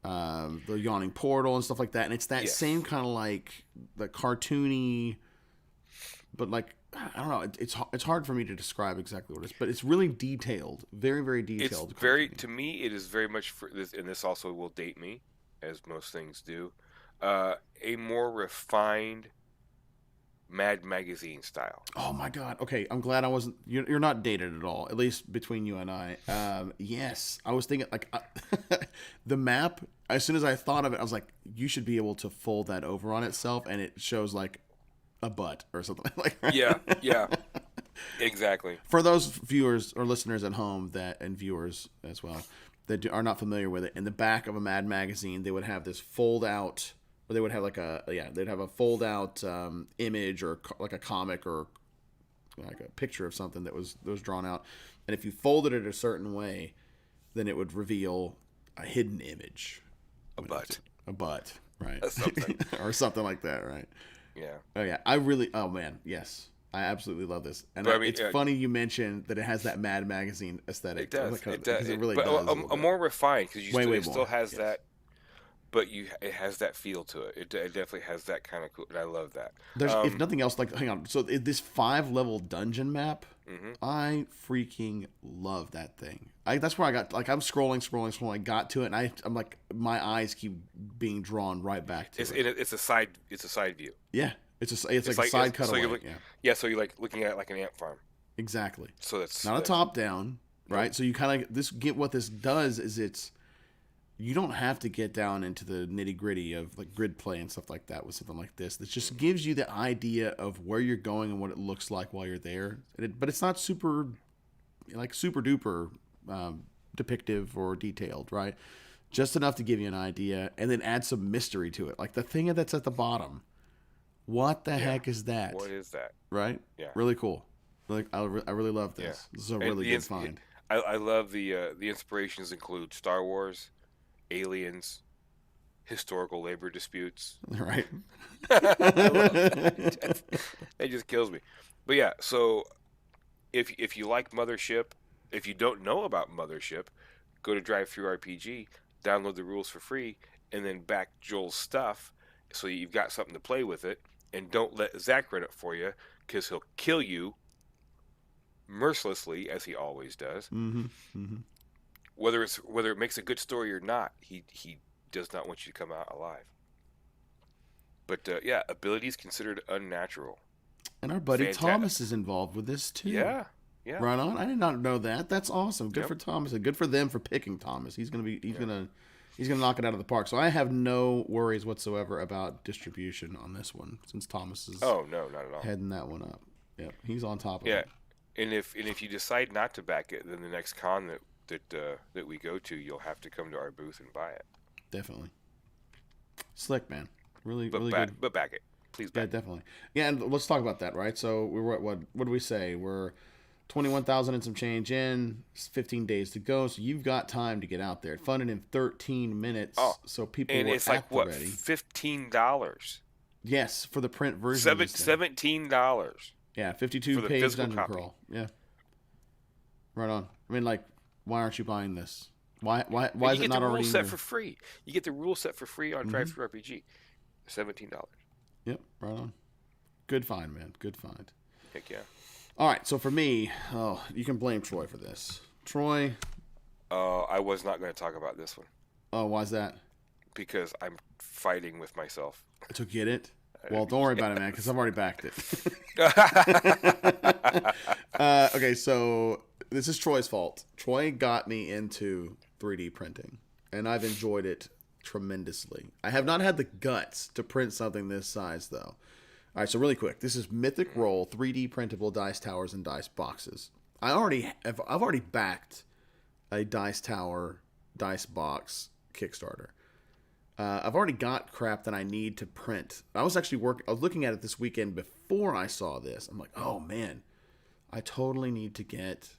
the Yawning Portal and stuff like that. And it's that same kind of like the cartoony, but like I don't know. It's hard for me to describe exactly what it is, but it's really detailed, very very detailed. To me, it is very much for this, and this also will date me, as most things do. A more refined Mad Magazine style. Oh my God. Okay, I'm glad I wasn't. You're not dated at all, at least between you and I. Yes, I was thinking like the map. As soon as I thought of it, I was like, you should be able to fold that over on itself, and it shows like a butt or something like that. Yeah, exactly. For those viewers or listeners at home and viewers as well that are not familiar with it, in the back of a Mad Magazine, they would have this fold out, or they would have like they'd have a fold out image or like a comic or like a picture of something that was drawn out, and if you folded it a certain way, then it would reveal a hidden image, a butt, right, something. or something like that, right? Yeah. Oh yeah, oh man, yes, I absolutely love this, and it's funny you mentioned that it has that Mad Magazine aesthetic. It does. It really but does. A more refined, because it still has yes. that but it has that feel to it. It definitely has that kind of cool, and I love that. There's, if nothing else, like, hang on. So this 5-level dungeon map, Mm-hmm. I freaking love that thing. That's where I got, like, I'm scrolling. I got to it, and I'm like, my eyes keep being drawn right back to it. It's a side view. Yeah, it's like a side cutaway. So you're like looking at it like an ant farm. Exactly. So that's not a top down, right? Nope. So you kind of what this does is you don't have to get down into the nitty gritty of like grid play and stuff like that with something like this. It just gives you the idea of where you're going and what it looks like while you're there. But it's not super duper depictive or detailed, right? Just enough to give you an idea and then add some mystery to it. Like the thing that's at the bottom. What the heck is that? What is that? Right? Yeah. Really cool. Like I really love this. Yeah. This is a really good find. I love the inspirations include Star Wars, aliens, historical labor disputes. Right. That just kills me. But yeah, so if you like Mothership, if you don't know about Mothership, go to DriveThruRPG, download the rules for free, and then back Joel's stuff so you've got something to play with it. And don't let Zach run it for you because he'll kill you mercilessly, as he always does. Mm-hmm. Mm-hmm. Whether it makes a good story or not, he does not want you to come out alive. But yeah, abilities considered unnatural. And our buddy Thomas is involved with this too. Yeah. Right on. I did not know that. That's awesome. Good for Thomas, and good for them for picking Thomas. He's gonna knock it out of the park. So I have no worries whatsoever about distribution on this one, since Thomas is not at all heading that one up. Yep, he's on top of it. Yeah, and if you decide not to back it, then the next con that we go to, you'll have to come to our booth and buy it. Definitely. Slick, man. Really good. But back it, please. Back it. Definitely. Yeah, and let's talk about that, right? So we're what did we say? We're 21,000 and some change in, 15 days to go, so you've got time to get out there. It funded in 13 minutes, so people and were it's like what, ready. $15? Yes, for the print version. $17. Yeah, 52-page dungeon crawl. Yeah, right on. I mean, like, why aren't you buying this? Why is it not already? You get the rule set for free. You get the rule set for free on DriveThruRPG. $17. Yep, right on. Good find, man. Good find. Heck yeah. All right, so for me, you can blame Troy for this. Troy. I was not going to talk about this one. Oh, why's that? Because I'm fighting with myself. To get it? Well, don't worry about it, man, because I've already backed it. Okay, so this is Troy's fault. Troy got me into 3D printing, and I've enjoyed it tremendously. I have not had the guts to print something this size, though. All right, so really quick, this is Mythic Roll 3D printable dice towers and dice boxes. I've already backed a dice tower dice box Kickstarter. I've already got crap that I need to print. I was looking at it this weekend before I saw this. I'm like, oh man, I totally need to get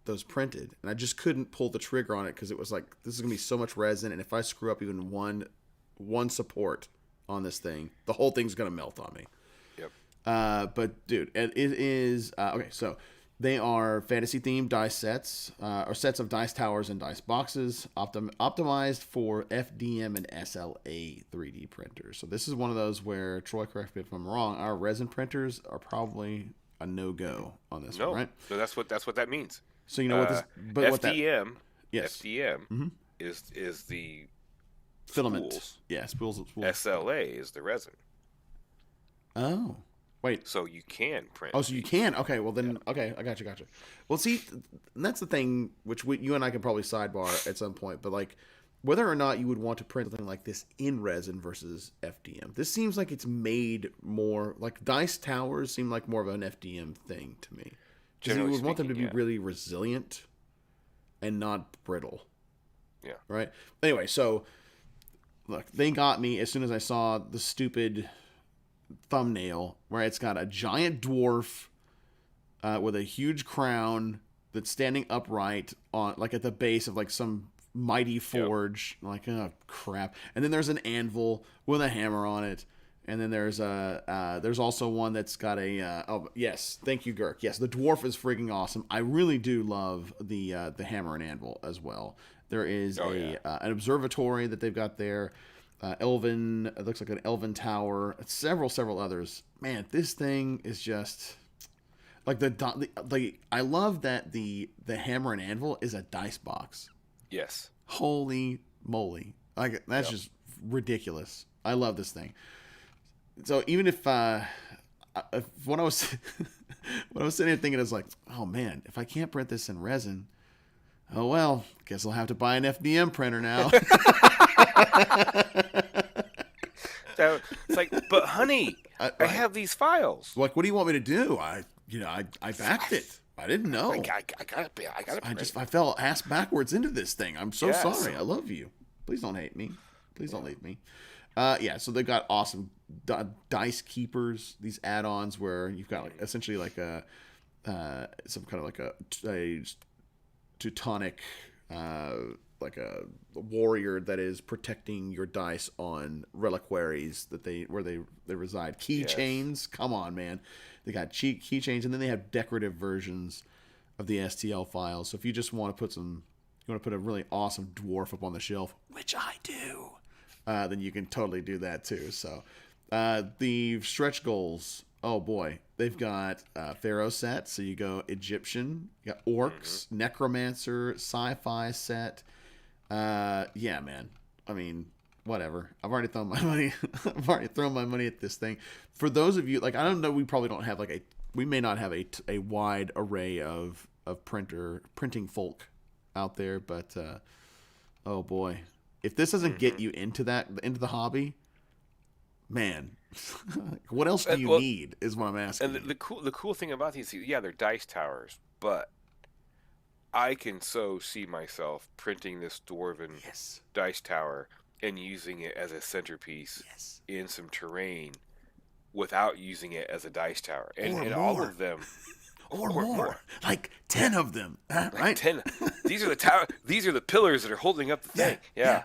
those printed, and I just couldn't pull the trigger on it because it was like, this is gonna be so much resin, and if I screw up even one support on this thing, the whole thing's gonna melt on me. But dude, it is okay. So they are fantasy themed dice sets, or sets of dice towers and dice boxes, optimized for FDM and SLA 3D printers. So this is one of those where, Troy, correct me if I'm wrong, our resin printers are probably a no-go on this one, right? So that's what that means. So you know what this, but FDM, what that, yes, FDM is the filament. Spools. Yeah, spools. SLA is the resin. Oh. Wait. So you can print. Oh, so you can? Okay, well then, okay, I gotcha. Well, see, that's the thing, which you and I can probably sidebar at some point, but like, whether or not you would want to print something like this in resin versus FDM. This seems like it's made more, like dice towers seem like more of an FDM thing to me. Because you would want them to be really resilient and not brittle. Yeah. Right? Anyway, so, look, they got me as soon as I saw the stupid thumbnail where it's got a giant dwarf with a huge crown that's standing upright on, like, at the base of like some mighty forge. Yep. Like, oh crap. And then there's an anvil with a hammer on it, and then there's also one that's got a oh yes, thank you, Girk. Yes, the dwarf is freaking awesome. I really do love the hammer and anvil as well. There is an observatory that they've got there. Elven. It looks like an Elven Tower. Several others. Man, this thing is just like I love that the hammer and anvil is a dice box. Yes. Holy moly! Like that's just ridiculous. I love this thing. So even if when I was when I was sitting here thinking, I was like, oh man, if I can't print this in resin, oh well, guess I'll have to buy an FDM printer now. So it's like, but honey, I have these files. Like, what do you want me to do? I backed it. I didn't know. I gotta. I fell ass backwards into this thing. I'm so sorry. I love you. Please don't hate me. Please don't leave me. So they got awesome dice keepers. These add-ons where you've got like essentially like a some kind of like a Teutonic like a warrior that is protecting your dice on reliquaries where they reside. Keychains, come on, man. They got keychains, and then they have decorative versions of the STL files. So if you just want to put a really awesome dwarf up on the shelf, which I do, then you can totally do that too. So the stretch goals, oh boy, they've got Pharaoh set. So you go Egyptian, you got orcs, necromancer, sci-fi set. Yeah, man. I mean, whatever. I've already thrown my money. I've already thrown my money at this thing. For those of you, like, I don't know, we probably don't have we may not have a wide array of printing folk out there, but oh boy, if this doesn't get you into the hobby, man, what else do you need? Is what I'm asking. And the cool thing about these, yeah, they're dice towers, but I can so see myself printing this dwarven dice tower and using it as a centerpiece in some terrain without using it as a dice tower. And all of them. Or more. Like 10 of them. Right? 10. These are the tower. These are the pillars that are holding up the thing. Yeah.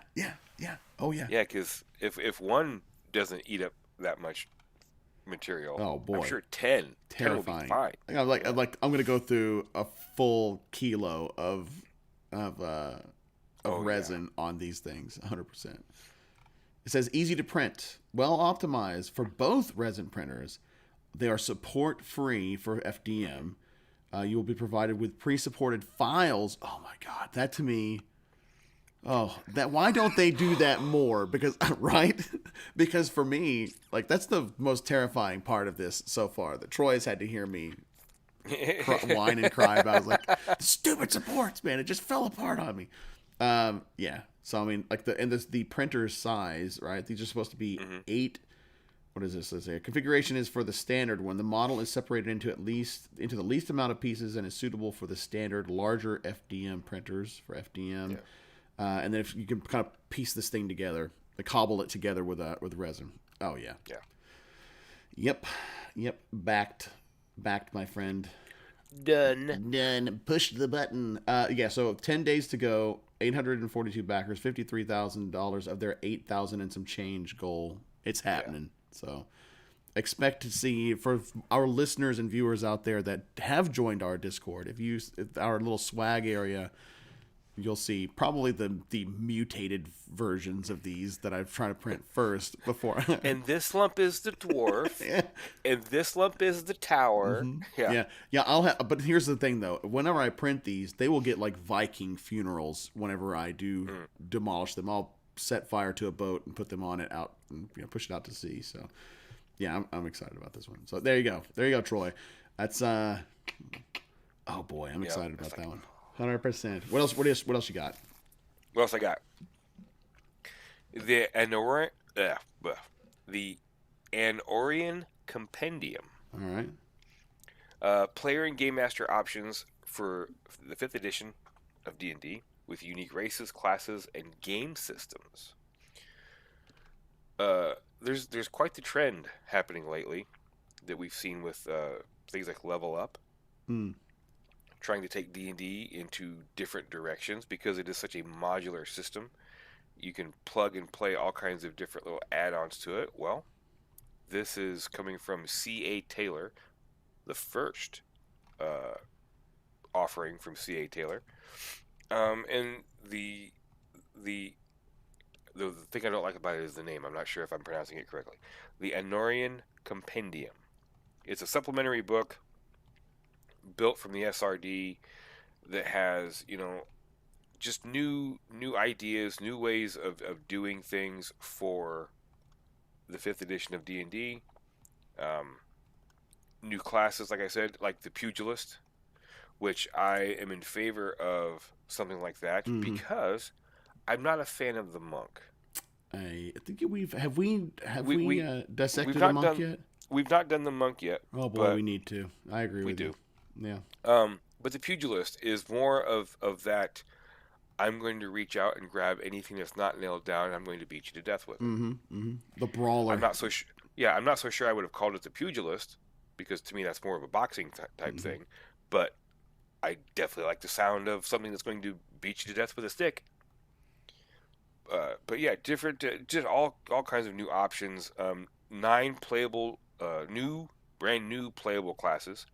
Oh, yeah. Yeah, because if one doesn't eat up that much material, oh boy, I'm sure 10 terrifying. 10 will be fine. I'm gonna go through a full kilo of resin on these things. 100%. It says easy to print, well optimized for both resin printers. They are support free for FDM. You will be provided with pre-supported files. Oh my god, that to me. Oh, why don't they do that more? Because right? Because for me, like, that's the most terrifying part of this so far. That Troy has had to hear me whine and cry about. I was like, the stupid supports, man, it just fell apart on me. Yeah. So I mean, like the printer's size, right? These are supposed to be 8. What is this? Let's say configuration is for the standard one. The model is separated into the least amount of pieces and is suitable for the standard larger FDM printers for FDM. Yeah. And then if you can kind of piece this thing together, like cobble it together with resin. Oh yeah. Yeah. Yep. Backed, my friend. Done. Push the button. So 10 days to go. 842 backers. $53,000 of their 8,000 and some change goal. It's happening. Yeah. So expect to see, for our listeners and viewers out there that have joined our Discord, if our little swag area, you'll see probably the mutated versions of these that I've tried to print first before. And this lump is the dwarf, and this lump is the tower. Mm-hmm. Yeah. I'll have, but here's the thing though: whenever I print these, they will get like Viking funerals. Whenever I do demolish them, I'll set fire to a boat and put them on it out, and push it out to sea. So, yeah, I'm excited about this one. So there you go, Troy. That's oh boy, I'm excited about that one. 100%. What else you got? What else I got? The Anorian Compendium. All right. Player and game master options for the 5th edition of D&D with unique races, classes, and game systems. There's quite the trend happening lately that we've seen with things like Level Up. Trying to take D&D into different directions because it is such a modular system. You can plug and play all kinds of different little add-ons to it. Well, this is coming from C.A. Taylor, the first offering from C.A. Taylor. And the the thing I don't like about it is the name. I'm not sure if I'm pronouncing it correctly. The Anorian Compendium. It's a supplementary book built from the SRD that has, just new ideas, new ways of doing things for the 5th edition of D&D. New classes, like I said, like the Pugilist, which I am in favor of something like that because I'm not a fan of the monk. I think have we We dissected a monk yet? We've not done the monk yet. Oh boy, we need to. I agree with you. Yeah. But the Pugilist is more of that. I'm going to reach out and grab anything that's not nailed down, and I'm going to beat you to death with it. The brawler. I'm not so sure. Yeah, I'm not so sure I would have called it the Pugilist, because to me that's more of a boxing type thing. But I definitely like the sound of something that's going to beat you to death with a stick. But yeah, different, just all kinds of new options. 9 playable, brand new playable classes,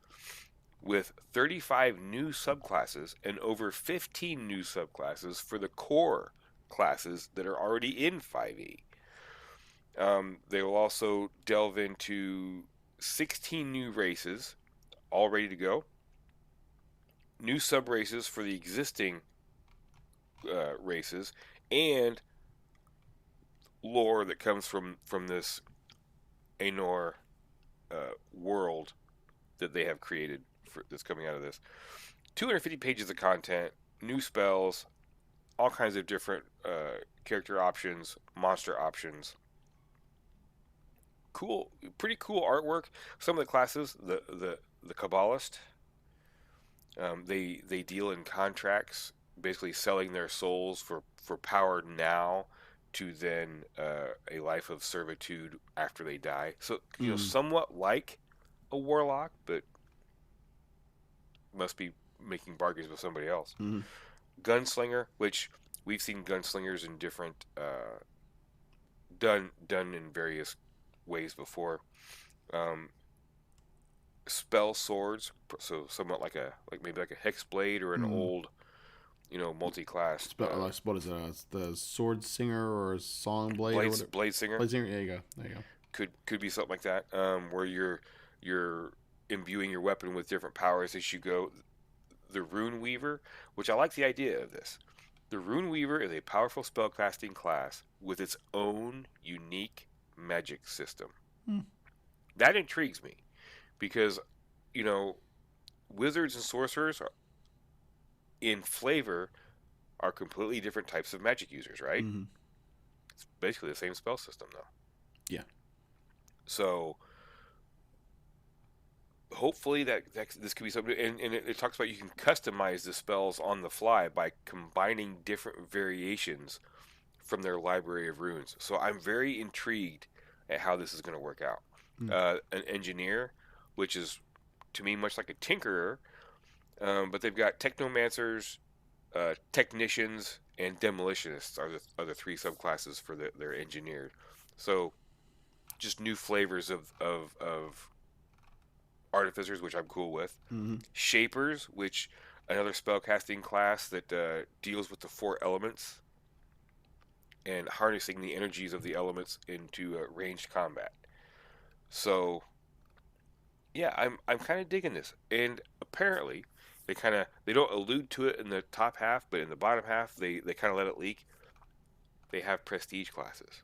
with 35 new subclasses and over 15 new subclasses for the core classes that are already in 5e. They will also delve into 16 new races, all ready to go. New sub-races for the existing races, and lore that comes from this Anor world that they have created that's coming out of this. 250 pages of content, new spells, all kinds of different character options, monster options. Cool, pretty cool artwork. Some of the classes, the Kabbalist, they deal in contracts, basically selling their souls for power now to then a life of servitude after they die. So, somewhat like a warlock, but must be making bargains with somebody else. Gunslinger, which we've seen gunslingers in different done in various ways before. Spell swords, so somewhat like maybe like a hex blade or an old, multi-class. What is it? The sword singer or song blade? Blade singer. Blade singer. There you go. Could be something like that. Where you're imbuing your weapon with different powers as you go. The Rune Weaver, which I like the idea of this. The Rune Weaver is a powerful spellcasting class with its own unique magic system. That intrigues me because, wizards and sorcerers in flavor are completely different types of magic users, right? It's basically the same spell system, though. Yeah. So hopefully this could be something, and it talks about you can customize the spells on the fly by combining different variations from their library of runes. So I'm very intrigued at how this is going to work out. An engineer, which is to me much like a tinkerer, but they've got technomancers, technicians, and demolitionists are the 3 subclasses for their engineer. So just new flavors of artificers, which I'm cool with. Shapers, which another spellcasting class that deals with the 4 elements and harnessing the energies of the elements into ranged combat. So yeah, I'm kind of digging this. And apparently they don't allude to it in the top half, but in the bottom half they kind of let it leak. They have prestige classes.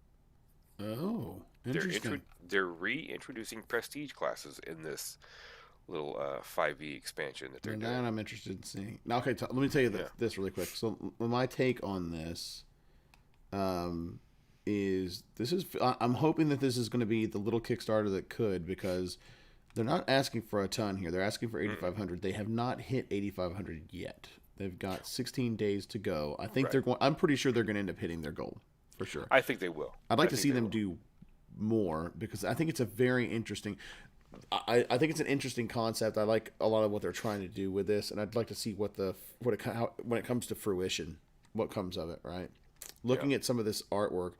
Oh, interesting. They're reintroducing prestige classes in this little 5e expansion that they're doing. That I'm interested in seeing. Now, okay, let me tell you this really quick. So my take on this is I'm hoping that this is going to be the little Kickstarter that could, because they're not asking for a ton here. They're asking for 8,500. They have not hit 8,500 yet. They've got 16 days to go. I think I'm pretty sure they're going to end up hitting their goal for sure. I think they will. I'd like to see them do more, because I think it's a very interesting. I think it's an interesting concept. I like a lot of what they're trying to do with this, and I'd like to see when it comes to fruition, what comes of it. Right, looking at some of this artwork,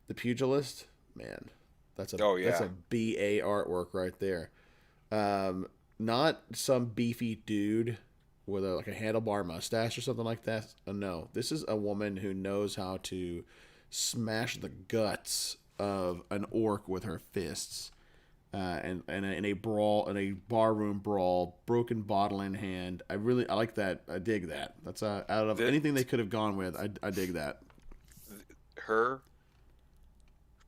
the Pugilist, man, that's a BA artwork right there. Not some beefy dude with a handlebar mustache or something like that. No, this is a woman who knows how to smash the guts of an orc with her fists. And in a brawl, in a barroom brawl, broken bottle in hand. I like that. I dig that. That's out of anything they could have gone with. I dig that. Her,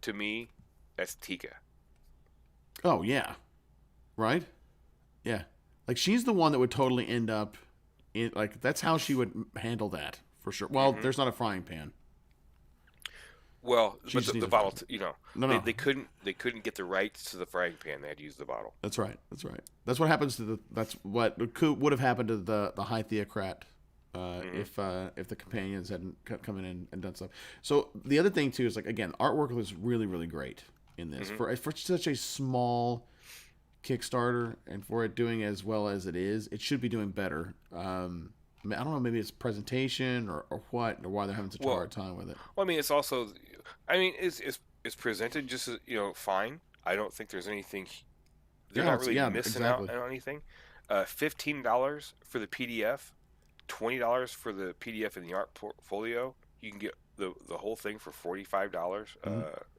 to me, that's Tika. Oh yeah, right. Yeah, like she's the one that would totally end up in like that's how she would handle that for sure. Well, there's not a frying pan. Well, but the bottle, No. they couldn't get the rights to the frying pan. They had to use the bottle. That's right. That's what happens to that's what would have happened to the high theocrat if the companions hadn't come in and done stuff. So the other thing too is like again, artwork was really really great in this for such a small Kickstarter and for it doing as well as it is. It should be doing better. I don't know, maybe it's presentation or what, or why they're having such a hard time with it. Well, I mean, it's also, it's presented just as, fine. I don't think there's anything. They're not really missing out on anything. $15 for the PDF, $20 for the PDF and the art portfolio. You can get the whole thing for $45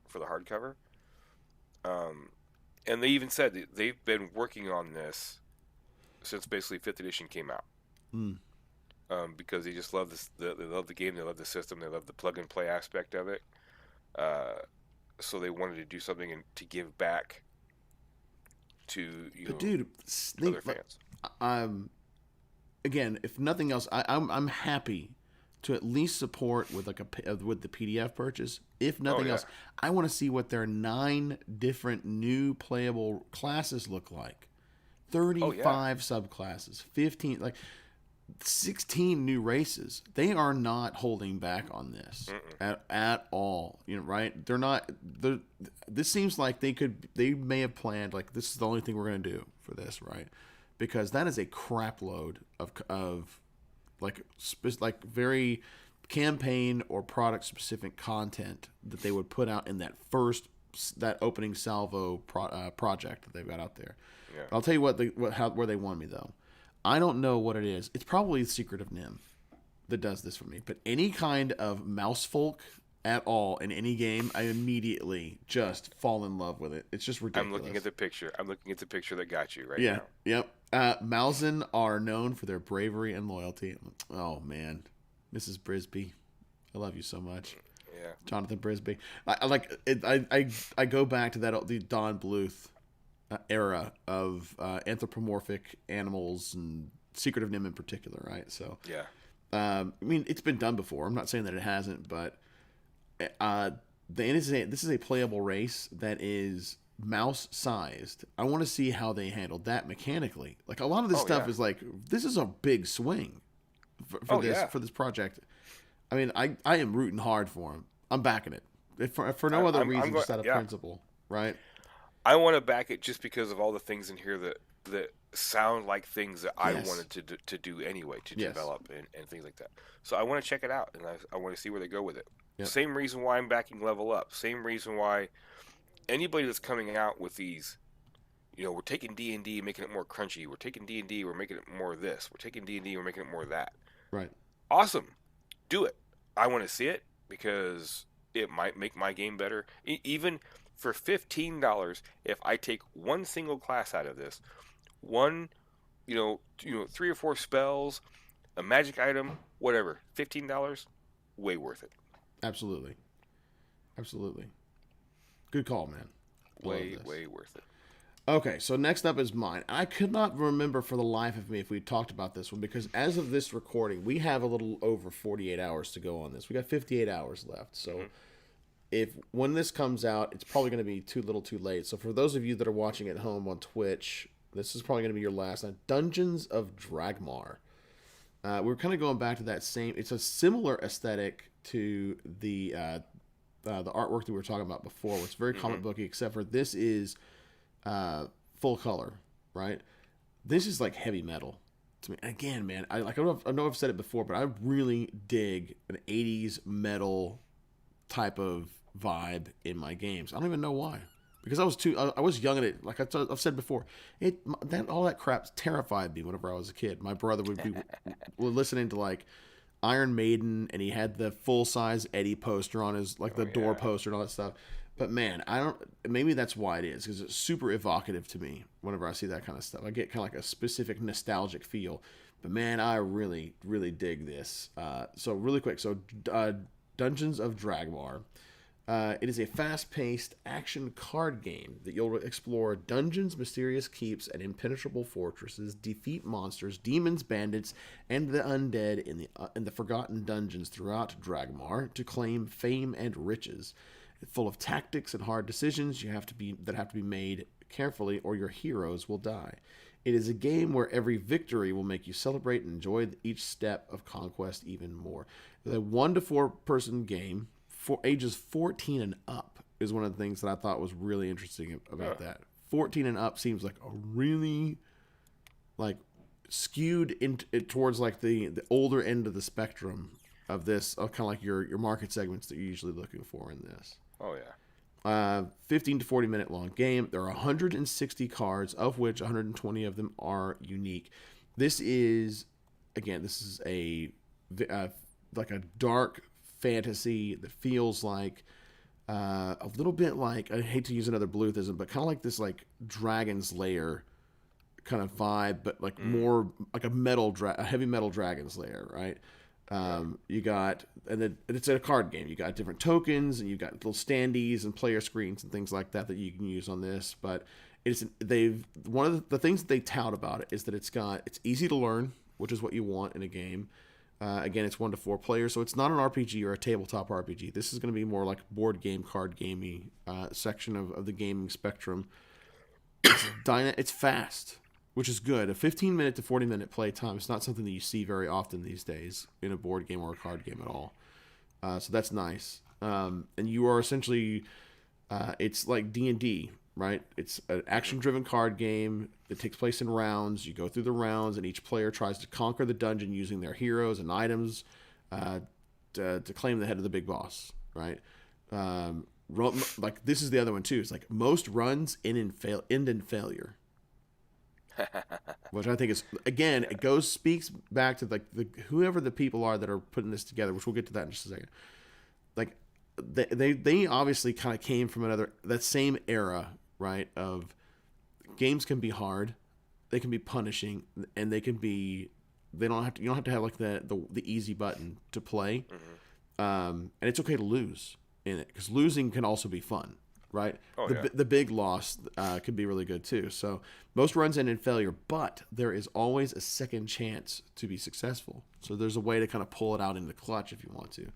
for the hardcover. And they even said that they've been working on this since basically 5th edition came out. Because they just love this. They love the game. They love the system. They love the plug and play aspect of it. So they wanted to do something to give back to other fans. Again, if nothing else, I'm happy to at least support with with the PDF purchase. If nothing else, I want to see what their 9 different new playable classes look like. 35 subclasses, 15 16 new races. They are not holding back on this at all. Right? They're not. This seems like they may have planned like this is the only thing we're going to do for this, right? Because that is a crap load of like very campaign or product specific content that they would put out in that opening salvo project that they've got out there. Yeah. I'll tell you where they won me though. I don't know what it is. It's probably the Secret of Nim that does this for me. But any kind of mouse folk at all in any game, I immediately just fall in love with it. It's just ridiculous. I'm looking at the picture that got you right now. Yep. Malzen are known for their bravery and loyalty. Oh man, Mrs. Brisby, I love you so much. Yeah, Jonathan Brisby. I go back to the Don Bluth era of anthropomorphic animals and Secret of Nim in particular, right? So yeah, I mean it's been done before. I'm not saying that it hasn't, but this is a playable race that is mouse sized. I want to see how they handled that mechanically. Like a lot of this stuff is like this is a big swing for this project. I mean, I am rooting hard for him. I'm backing it for no other reason, just out of principle, right? I want to back it just because of all the things in here that sound like things that I wanted to do anyway, to develop and things like that. So I want to check it out, and I want to see where they go with it. Yep. Same reason why I'm backing Level Up. Same reason why anybody that's coming out with these, we're taking D&D and making it more crunchy. We're taking D&D, we're making it more of this. We're taking D&D, we're making it more of that. Right. Awesome. Do it. I want to see it because it might make my game better. Even for $15, if I take one single class out of this, one, 3 or 4 spells, a magic item, whatever, $15, way worth it. Absolutely. Good call, man. Way worth it. Okay, so next up is mine. I could not remember for the life of me if we talked about this one because as of this recording, we have a little over 48 hours to go on this. We got 58 hours left. So when this comes out, it's probably going to be too little too late. So for those of you that are watching at home on Twitch, this is probably going to be your last night. Dungeons of Dragmar. We're kind of going back to that same. It's a similar aesthetic to the artwork that we were talking about before. It's very comic booky, except for this is full color, right? This is like heavy metal to me. Again, man, I know I've said it before, but I really dig an 80s metal type of vibe in my games. I don't even know why. Because I was young at it. Like I've said before, all that crap terrified me whenever I was a kid. My brother would be listening to like Iron Maiden, and he had the full size Eddie poster on his like the door poster and all that stuff. But man, I don't. Maybe that's why it is, because it's super evocative to me whenever I see that kind of stuff. I get kind of like a specific nostalgic feel. But man, I really, really dig this. So really quick, Dungeons of Dragmar. It is a fast-paced action card game that you'll explore dungeons, mysterious keeps, and impenetrable fortresses, defeat monsters, demons, bandits, and the undead in the forgotten dungeons throughout Dragmar to claim fame and riches. It's full of tactics and hard decisions that have to be made carefully, or your heroes will die. It is a game where every victory will make you celebrate and enjoy each step of conquest even more. It's a 1 to 4 person game for ages 14 and up is one of the things that I thought was really interesting about that. 14 and up seems like a really like skewed towards like the older end of the spectrum of this, of kind of like your market segments that you're usually looking for in this. Oh yeah. 15 to 40 minute long game. There are 160 cards, of which 120 of them are unique. This is a like a dark fantasy that feels like a little bit like, I hate to use another Bluethism, but kind of like this like Dragon's Lair kind of vibe, but like more like a heavy metal Dragon's Lair, right? You got, and it's a card game. You got different tokens, and you got little standees and player screens and things like that you can use on this. But one of the things that they tout about it is that it's easy to learn, which is what you want in a game. Again, it's 1 to 4 players, so it's not an RPG or a tabletop RPG. This is going to be more like board game, card gamey section of the gaming spectrum. It's fast, which is good. A 15-minute to 40-minute play time is not something that you see very often these days in a board game or a card game at all. So that's nice. And you are essentially, it's like D&D, right? It's an action-driven card game that takes place in rounds. You go through the rounds, and each player tries to conquer the dungeon using their heroes and items to claim the head of the big boss, right? Like this is the other one too. It's like most runs end in failure. Which I think is, again, speaks back to like whoever the people are that are putting this together, which we'll get to that in just a second. Like they obviously kind of came from that same era, right? Of games can be hard, they can be punishing, and you don't have to have like the easy button to play. And it's okay to lose in it, because losing can also be fun. Right? The big loss can be really good too. So most runs end in failure, but there is always a second chance to be successful. So there's a way to kind of pull it out in the clutch if you want to.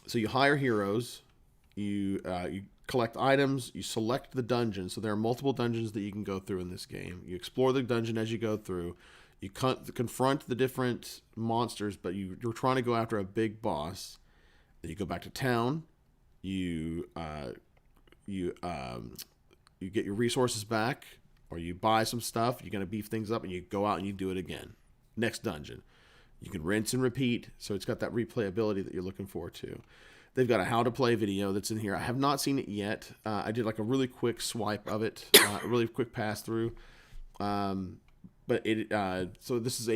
So you hire heroes, you collect items, you select the dungeon. So there are multiple dungeons that you can go through in this game. You explore the dungeon as you go through. You confront the different monsters, but you're trying to go after a big boss. Then you go back to town. You get your resources back, or you buy some stuff. You're gonna beef things up, and you go out and you do it again. Next dungeon, you can rinse and repeat. So it's got that replayability that you're looking for too. They've got a how to play video that's in here. I have not seen it yet. I did like a really quick swipe of it, a really quick pass through. But so this is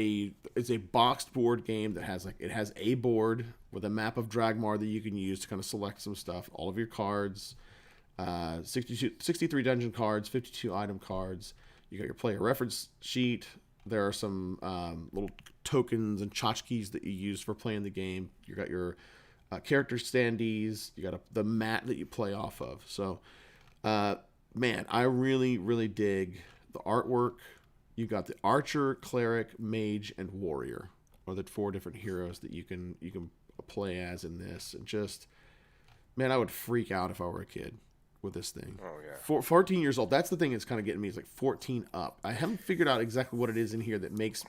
it's a boxed board game that has a board with a map of Dragmar that you can use to kind of select some stuff. All of your cards, 63 dungeon cards, 52 item cards. You got your player reference sheet. There are some little tokens and tchotchkes that you use for playing the game. You got your character standees. You got the mat that you play off of. So, man, I really, really dig the artwork. You got the archer, cleric, mage, and warrior, are the 4 different heroes that you can play as in this. And just, man, I would freak out if I were a kid with this thing. Oh yeah. 14 years old. That's the thing that's kind of getting me. Is like 14 up. I haven't figured out exactly what it is in here that makes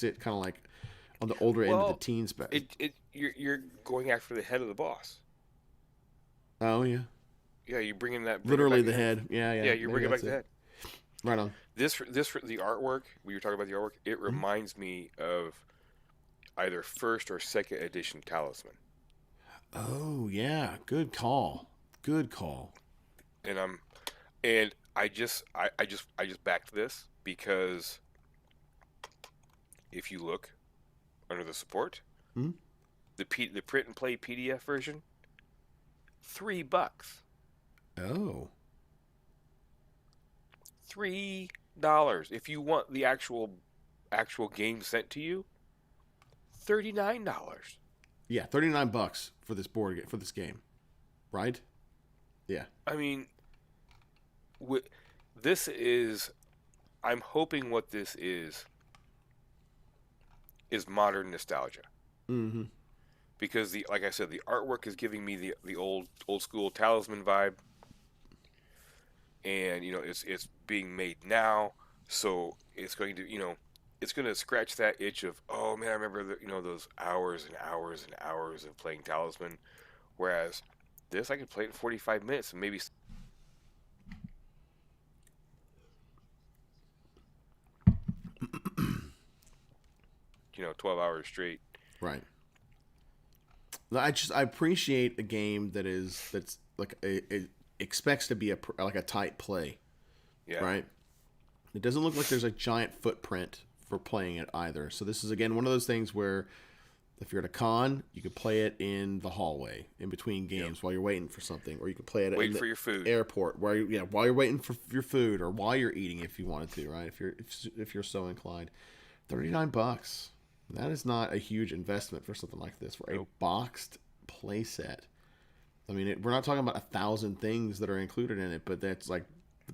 it kind of like on the older end of the teen spectrum. You're going after the head of the boss. Oh yeah. Yeah, you bring in that. Literally the head. Yeah. Yeah, you're bringing back the head. Right on. The artwork, we were talking about the artwork, it reminds me of either first or second edition Talisman. Oh yeah, good call. And I just backed this because if you look, under the support. Hmm? The print and play PDF version, $3. Oh. $3. If you want the actual game sent to you, $39. Yeah, $39 for this for this game, right? Yeah. I mean, this is. I'm hoping what this is modern nostalgia. Mm-hmm. Because like I said, the artwork is giving me the old school Talisman vibe, and it's being made now, so it's going to it's going to scratch that itch of, oh man, I remember those hours and hours and hours of playing Talisman, whereas this I could play it in 45 minutes and maybe 12 hours straight. Right. I appreciate a game that's like it expects to be like a tight play. Yeah. Right. It doesn't look like there's a giant footprint for playing it either. So this is again one of those things where if you're at a con, you could play it in the hallway in between games while you're waiting for something, or you could play it waiting for your food, airport while you're waiting for your food, or while you're eating if you wanted to. Right. If you're so inclined. $39. That is not a huge investment for something like this, for a boxed playset. I mean, we're not talking about 1,000 things that are included in it, but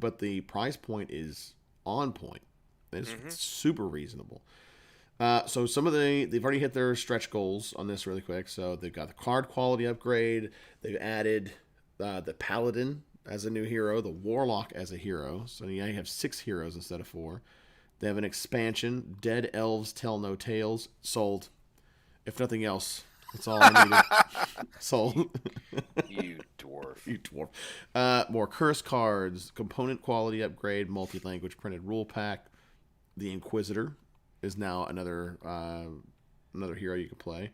but the price point is on point. It's super reasonable. So they've already hit their stretch goals on this really quick. So they've got the card quality upgrade. They've added the Paladin as a new hero, the Warlock as a hero. So now you have 6 heroes instead of 4. They have an expansion, Dead Elves Tell No Tales. Sold. If nothing else, that's all I needed. Sold. You dwarf. You dwarf. More curse cards, component quality upgrade, multi-language printed rule pack. The Inquisitor is now another hero you can play.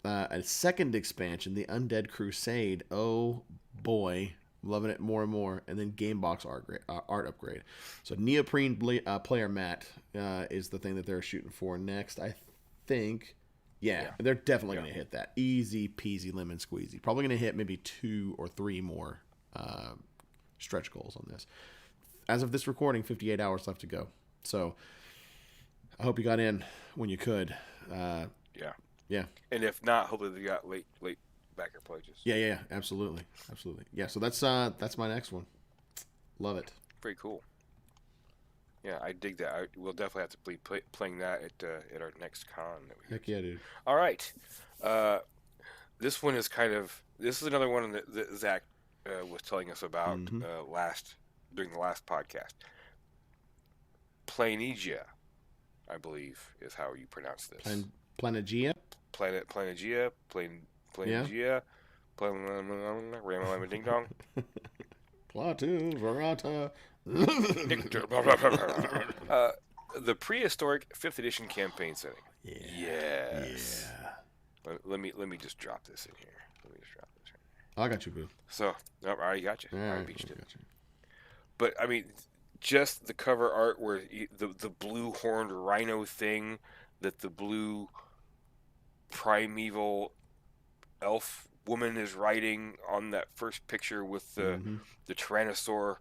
A second expansion, the Undead Crusade. Oh boy. Loving it more and more. And then game box art upgrade. So neoprene player mat is the thing that they're shooting for next. I think, they're definitely going to hit that. Easy peasy lemon squeezy. Probably going to hit maybe 2 or 3 more stretch goals on this. As of this recording, 58 hours left to go. So I hope you got in when you could. Yeah. And if not, hopefully they got late backer pledges. Yeah, absolutely. Yeah, so that's my next one. Love it. Pretty cool. Yeah, I dig that. We'll definitely have to be playing that at our next con. Heck yeah, dude. All right. This one is this is another one that Zach was telling us about during the last podcast. Planigia, I believe, is how you pronounce this. Planagia? Planagia. Planagia. Ramalama Ding Dong. Platu, Verata. The prehistoric 5th edition campaign setting. Yeah. Yes. Yeah. Let me just drop this in here. I got you, boo. So, I already got you. I already beat you. Got you. But I mean, just the cover art where the blue horned rhino thing that the blue primeval elf woman is riding on that first picture with the Tyrannosaur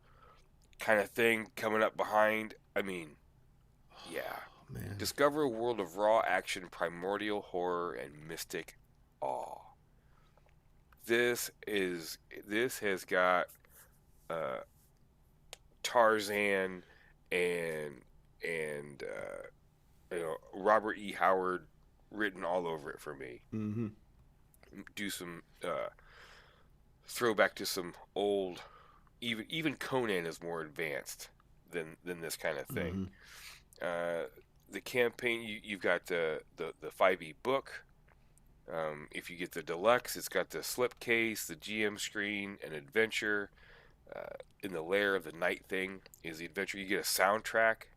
kind of thing coming up behind. I mean, yeah. Oh, man. Discover a world of raw action, primordial horror, and mystic awe. This has got Tarzan and Robert E. Howard written all over it for me. Mm-hmm. Do some throwback to some old, even Conan is more advanced than this kind of thing. The campaign, you've got the 5e book. If you get the deluxe, it's got the slipcase, the GM screen, an adventure. In the Lair of the Night thing is the adventure. You get a soundtrack.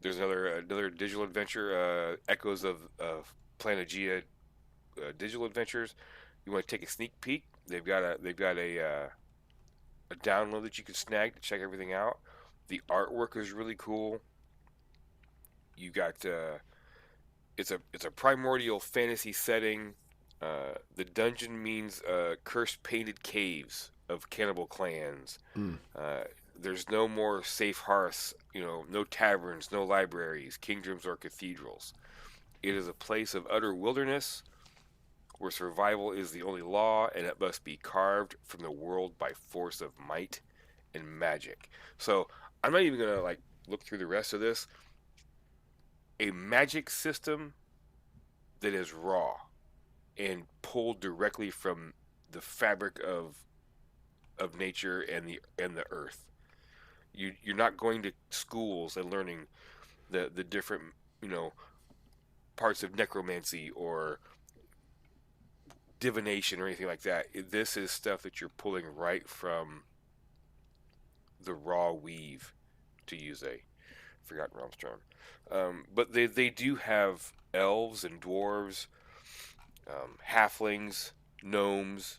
There's another digital adventure, Echoes of Planagia digital adventures. You want to take a sneak peek? They've got a download that you can snag to check everything out. The artwork is really cool. You got It's a primordial fantasy setting. The dungeon means cursed painted caves of cannibal clans. Mm. Uh, there's no more safe hearths, no taverns, no libraries, kingdoms, or cathedrals. It is a place of utter wilderness where survival is the only law and it must be carved from the world by force of might and magic. So I'm not even gonna like look through the rest of this. A magic system that is raw and pulled directly from the fabric of nature and the earth. You're not going to schools and learning the different you know parts of necromancy or divination or anything like that. This is stuff that you're pulling right from the raw weave, to use a forgotten realms term. But they do have elves and dwarves, halflings, gnomes.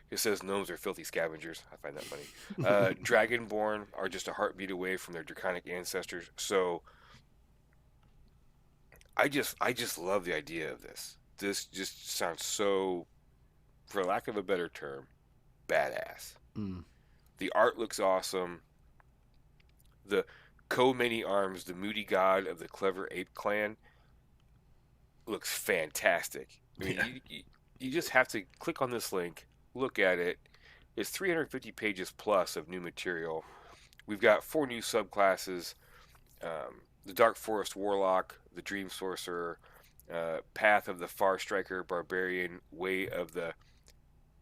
It says gnomes are filthy scavengers. I find that funny. Dragonborn are just a heartbeat away from their draconic ancestors. So I just love the idea of this. This just sounds so, for lack of a better term, badass. Mm. The art looks awesome. The Many Arms, the moody god of the clever ape clan, looks fantastic. I mean, Yeah. you just have to click on this link, look at it. It's 350 pages plus of new material. We've got 4 new subclasses: the Dark Forest Warlock, the Dream Sorcerer, Path of the Far Striker Barbarian, Way of the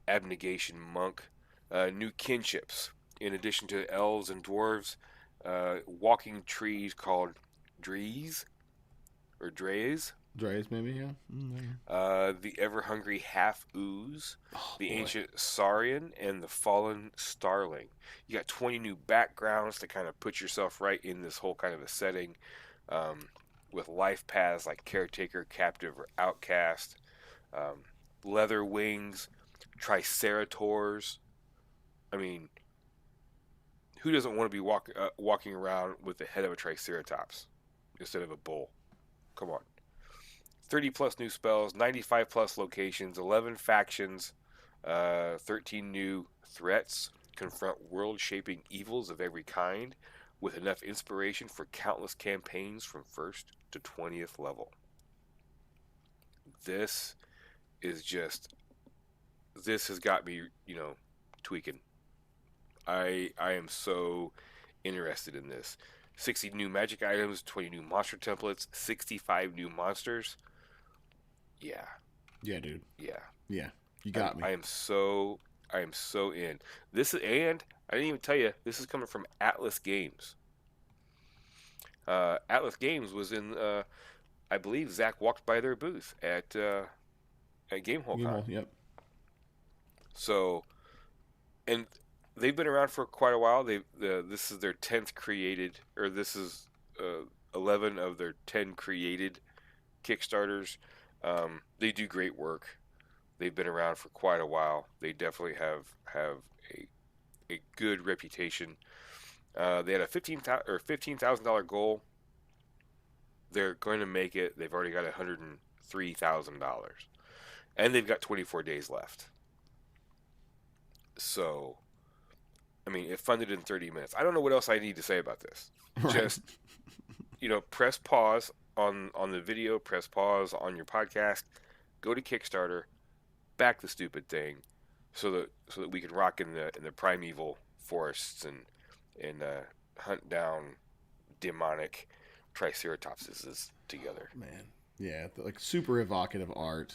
Abnegation Monk, new kinships. In addition to elves and dwarves, walking trees called Drees or Dreys. Dre's maybe, yeah. The ever hungry half ooze, Oh, the boy. ancient Saurian, and the fallen starling. You got 20 new backgrounds to kind of put yourself right in this whole kind of a setting, um, with life paths like caretaker, captive, or outcast. Um, Leather wings, tricerators. I mean, who doesn't want to be walking around with the head of a triceratops instead of a bull? Come on. 30 plus new spells, 95 plus locations, 11 factions, 13 new threats, confront world shaping evils of every kind, with enough inspiration for countless campaigns from 1st to 20th level. This is just, this has got me, tweaking. I am so interested in this. 60 new magic items, 20 new monster templates, 65 new monsters. Yeah, Yeah, dude. yeah. Yeah. You got me. I am so in. This is, and I didn't even tell you, this is coming from Atlas Games. Atlas Games was in, I believe Zach walked by their booth at Gamehole Con. Yep. So, and they've been around for quite a while. This is their 10th created, or this is 11 of their 10 created Kickstarters. They do great work. They've been around for quite a while. They definitely have a good reputation. They had a $15,000 goal. They're going to make it. They've already got $103,000, and they've got 24 days left. So, I mean, it funded in 30 minutes. I don't know what else I need to say about this. Right. Just, press pause on the video, press pause on your podcast, go to Kickstarter, back the stupid thing, so that we can rock in the primeval forests and hunt down demonic triceratopses together. Man. Yeah, like super evocative art.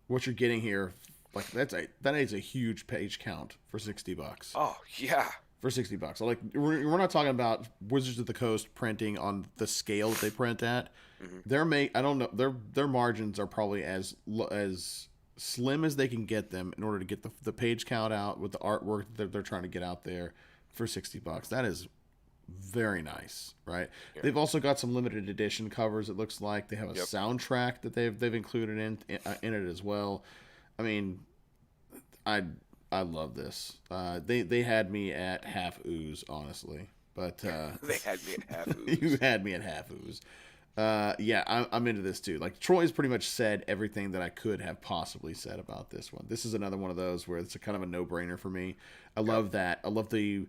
What you're getting here, like that is a huge page count for $60. Oh yeah. For $60, like we're not talking about Wizards of the Coast printing on the scale that they print at. Mm-hmm. I don't know, their margins are probably as slim as they can get them in order to get the page count out with the artwork that they're trying to get out there for $60. That is very nice, right? Yeah. They've also got some limited edition covers. It looks like they have a Yep. soundtrack that they've included in it as well. I mean, I love this. They had me at half ooze, honestly, but They had me at half ooze. you had me at half ooze. Yeah, I'm into this too. Like Troy's pretty much said everything that I could have possibly said about this one. This is another one of those where it's a kind of a no-brainer for me. I love that. I love the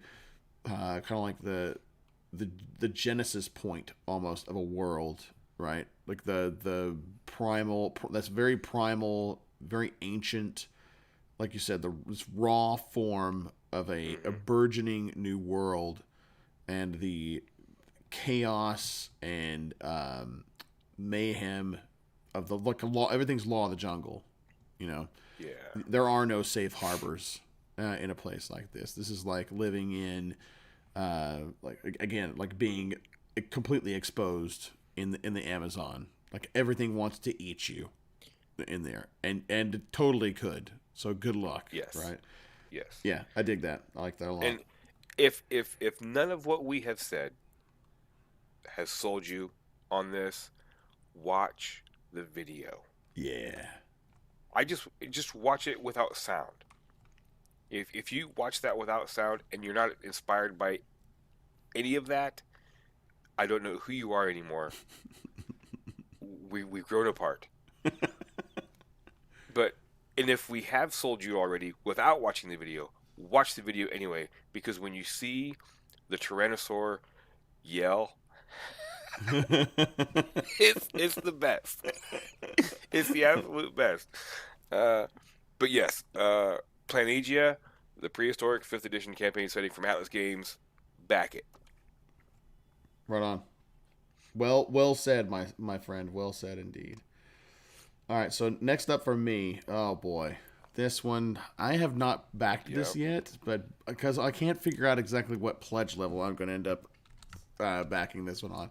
kind of like the genesis point almost of a world, right? Like the primal, that's very primal, very ancient. Like you said, this raw form of a burgeoning new world, and the chaos and mayhem of the like law. Everything's law of the jungle. You know, Yeah. there are no safe harbors in a place like this. This is like living in, like again, like being completely exposed in the Amazon. Like everything wants to eat you in there, and it totally could. So good luck. Yes. Right. Yes. Yeah, I dig that. I like that a lot. And if none of what we have said has sold you on this, watch the video. Yeah. I just watch it without sound. If you watch that without sound and you're not inspired by any of that, I don't know who you are anymore. We've grown apart. But and if we have sold you already without watching the video, watch the video anyway, because when you see the Tyrannosaur yell, it's the best. It's the absolute best. But yes, Planagia, the prehistoric 5th edition campaign setting from Atlas Games, back it. Right on. Well said, my friend. Well said indeed. All right, so next up for me, oh boy, this one I have not backed this yet, but because I can't figure out exactly what pledge level I'm going to end up backing this one on.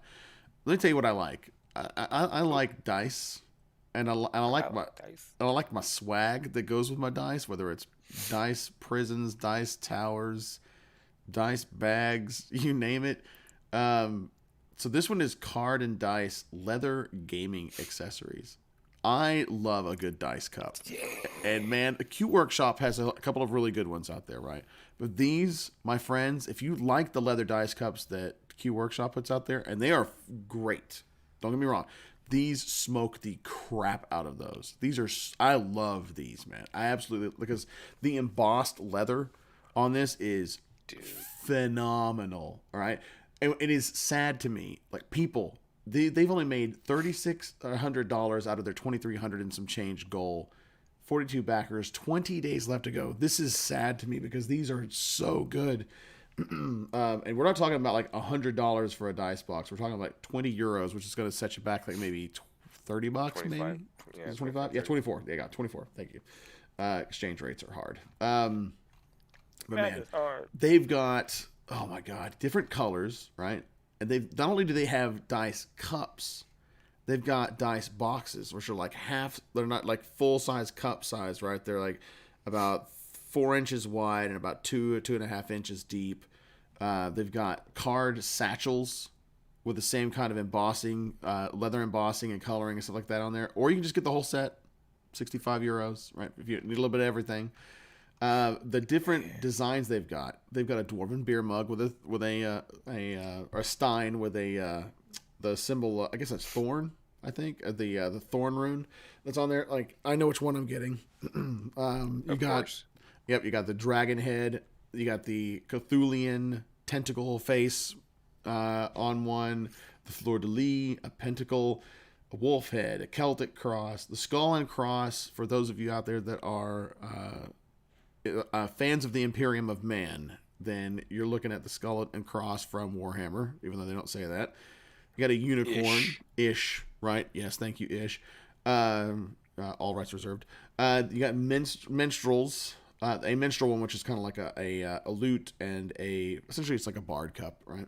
Let me tell you what I like. I like dice, and I like my swag that goes with my dice, whether it's dice prisons, dice towers, dice bags, you name it. So this one is card and dice leather gaming accessories. I love a good dice cup. And man, the Q Workshop has a couple of really good ones out there, right? But these, my friends, if you like the leather dice cups that Q Workshop puts out there, and they are great. Don't get me wrong. These smoke the crap out of those. I love these, man. I absolutely, because the embossed leather on this is phenomenal, all right? And it is sad to me. Like people, they've only made $3,600 out of their $2,300 and some change goal. 42 backers, 20 days left to go. This is sad to me because these are so good. And we're not talking about like $100 for a dice box. We're talking about like 20 euros, which is going to set you back like maybe 30 bucks, 25. Maybe. Yeah, 25. Yeah, 24. They got 24. Thank you. Exchange rates are hard. But man, they've got, oh my god, different colors, right? And they've not only do they have dice cups, they've got dice boxes, which are like half. They're not like full size cup size, right? They're like about 4 inches wide and about 2.5 inches deep. They've got card satchels with the same kind of embossing, leather embossing and coloring and stuff like that on there. Or you can just get the whole set, 65 euros, right? If you need a little bit of everything. The different designs they've got a dwarven beer mug with a stein with the symbol. I guess that's thorn. I think the thorn rune that's on there. Like I know which one I'm getting. Of course. Yep, you got the dragon head. You got the Cthulhian tentacle face on one. The fleur-de-lis, a pentacle, a wolf head, a Celtic cross, the skull and cross. For those of you out there that are fans of the Imperium of Man, then you're looking at the skull and cross from Warhammer, even though they don't say that. You got a unicorn, ish, right? Yes, thank you, ish. All rights reserved. You got minstrels. A minstrel one, which is kind of like a lute and essentially it's like a bard cup, right?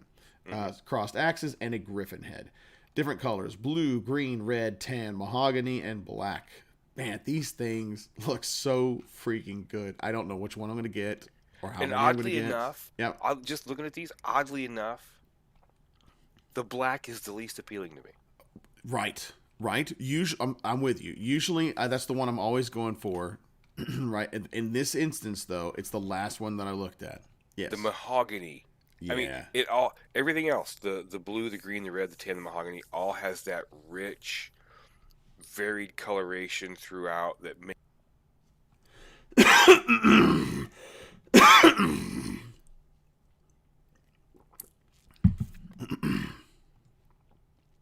Crossed axes and a griffin head. Different colors: blue, green, red, tan, mahogany, and black. Man, these things look so freaking good. I don't know which one I'm going to get or how many I'm going to get. And oddly enough, just looking at these, oddly enough, the black is the least appealing to me. Right. Usually, I'm with you. Usually, that's the one I'm always going for. Right. In this instance, though, it's the last one that I looked at. Yes. The mahogany I mean, Yeah. everything else, the blue, the green, the red, the tan, the mahogany, all has that rich, varied coloration throughout that makes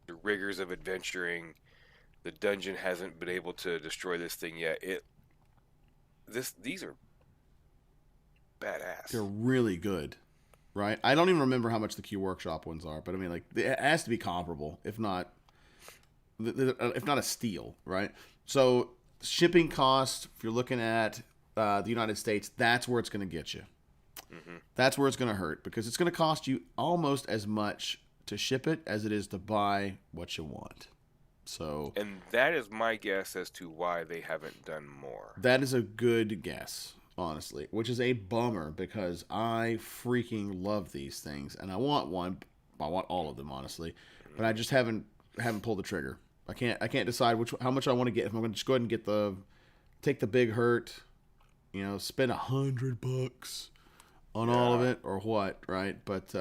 the rigors of adventuring. The dungeon hasn't been able to destroy this thing yet. These are They're badass. really good, right? I don't even remember how much the Q Workshop ones are, but I mean, like, it has to be comparable, if not a steal, right? So shipping cost, if you're looking at the United States, that's where it's going to get you. Hmm. That's where it's going to hurt because it's going to cost you almost as much to ship it as it is to buy what you want. So And that is my guess as to why they haven't done more. that is a good guess, honestly, which is a bummer because I freaking love these things and I want one. I want all of them, honestly, but I just haven't pulled the trigger. I can't decide how much I want to get. If I'm going to just go ahead and take the big hurt, spend $100 on all of Yeah. it or what, right? But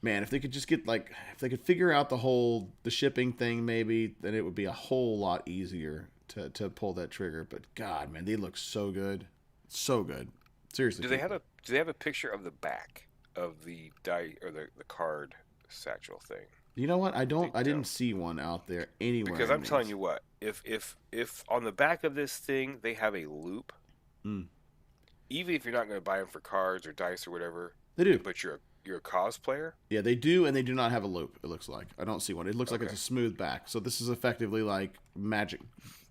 man, if they could just if they could figure out the shipping thing, maybe then it would be a whole lot easier to pull that trigger. But God, man, they look so good, so good. Seriously, people. Do they have a picture of the back of the die or the card satchel thing? You know what? They I didn't don't. see one out there anywhere Because in I'm telling these. you what, if on the back of this thing they have a loop, Mm, even if you're not going to buy them for cards or dice or whatever, they do. but you're a cosplayer, Yeah, they do, and they do not have a loop. It looks like I don't see one. It looks like it's okay, a smooth back. So this is effectively like Magic okay,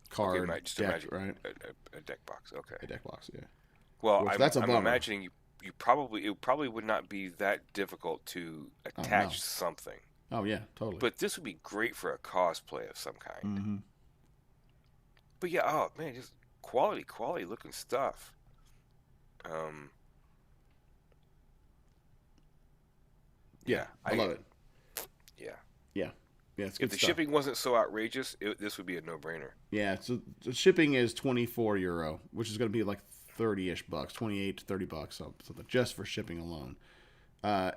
card just deck, imagine right? a deck box. Okay, A deck box, yeah. well, Which I'm that's a I'm bummer. imagining it probably would not be that difficult to Oh no. attach something, Oh yeah, totally. but this would be great for a cosplay of some kind. Mm-hmm. But yeah, oh man, just quality looking stuff. Um, Yeah, yeah, I love it. yeah. Yeah, yeah, it's If good the stuff. shipping wasn't so outrageous, this would be a no-brainer. Yeah, so the shipping is €24, which is going to be like 30-ish bucks, 28 to $30, something just for shipping alone. Uh,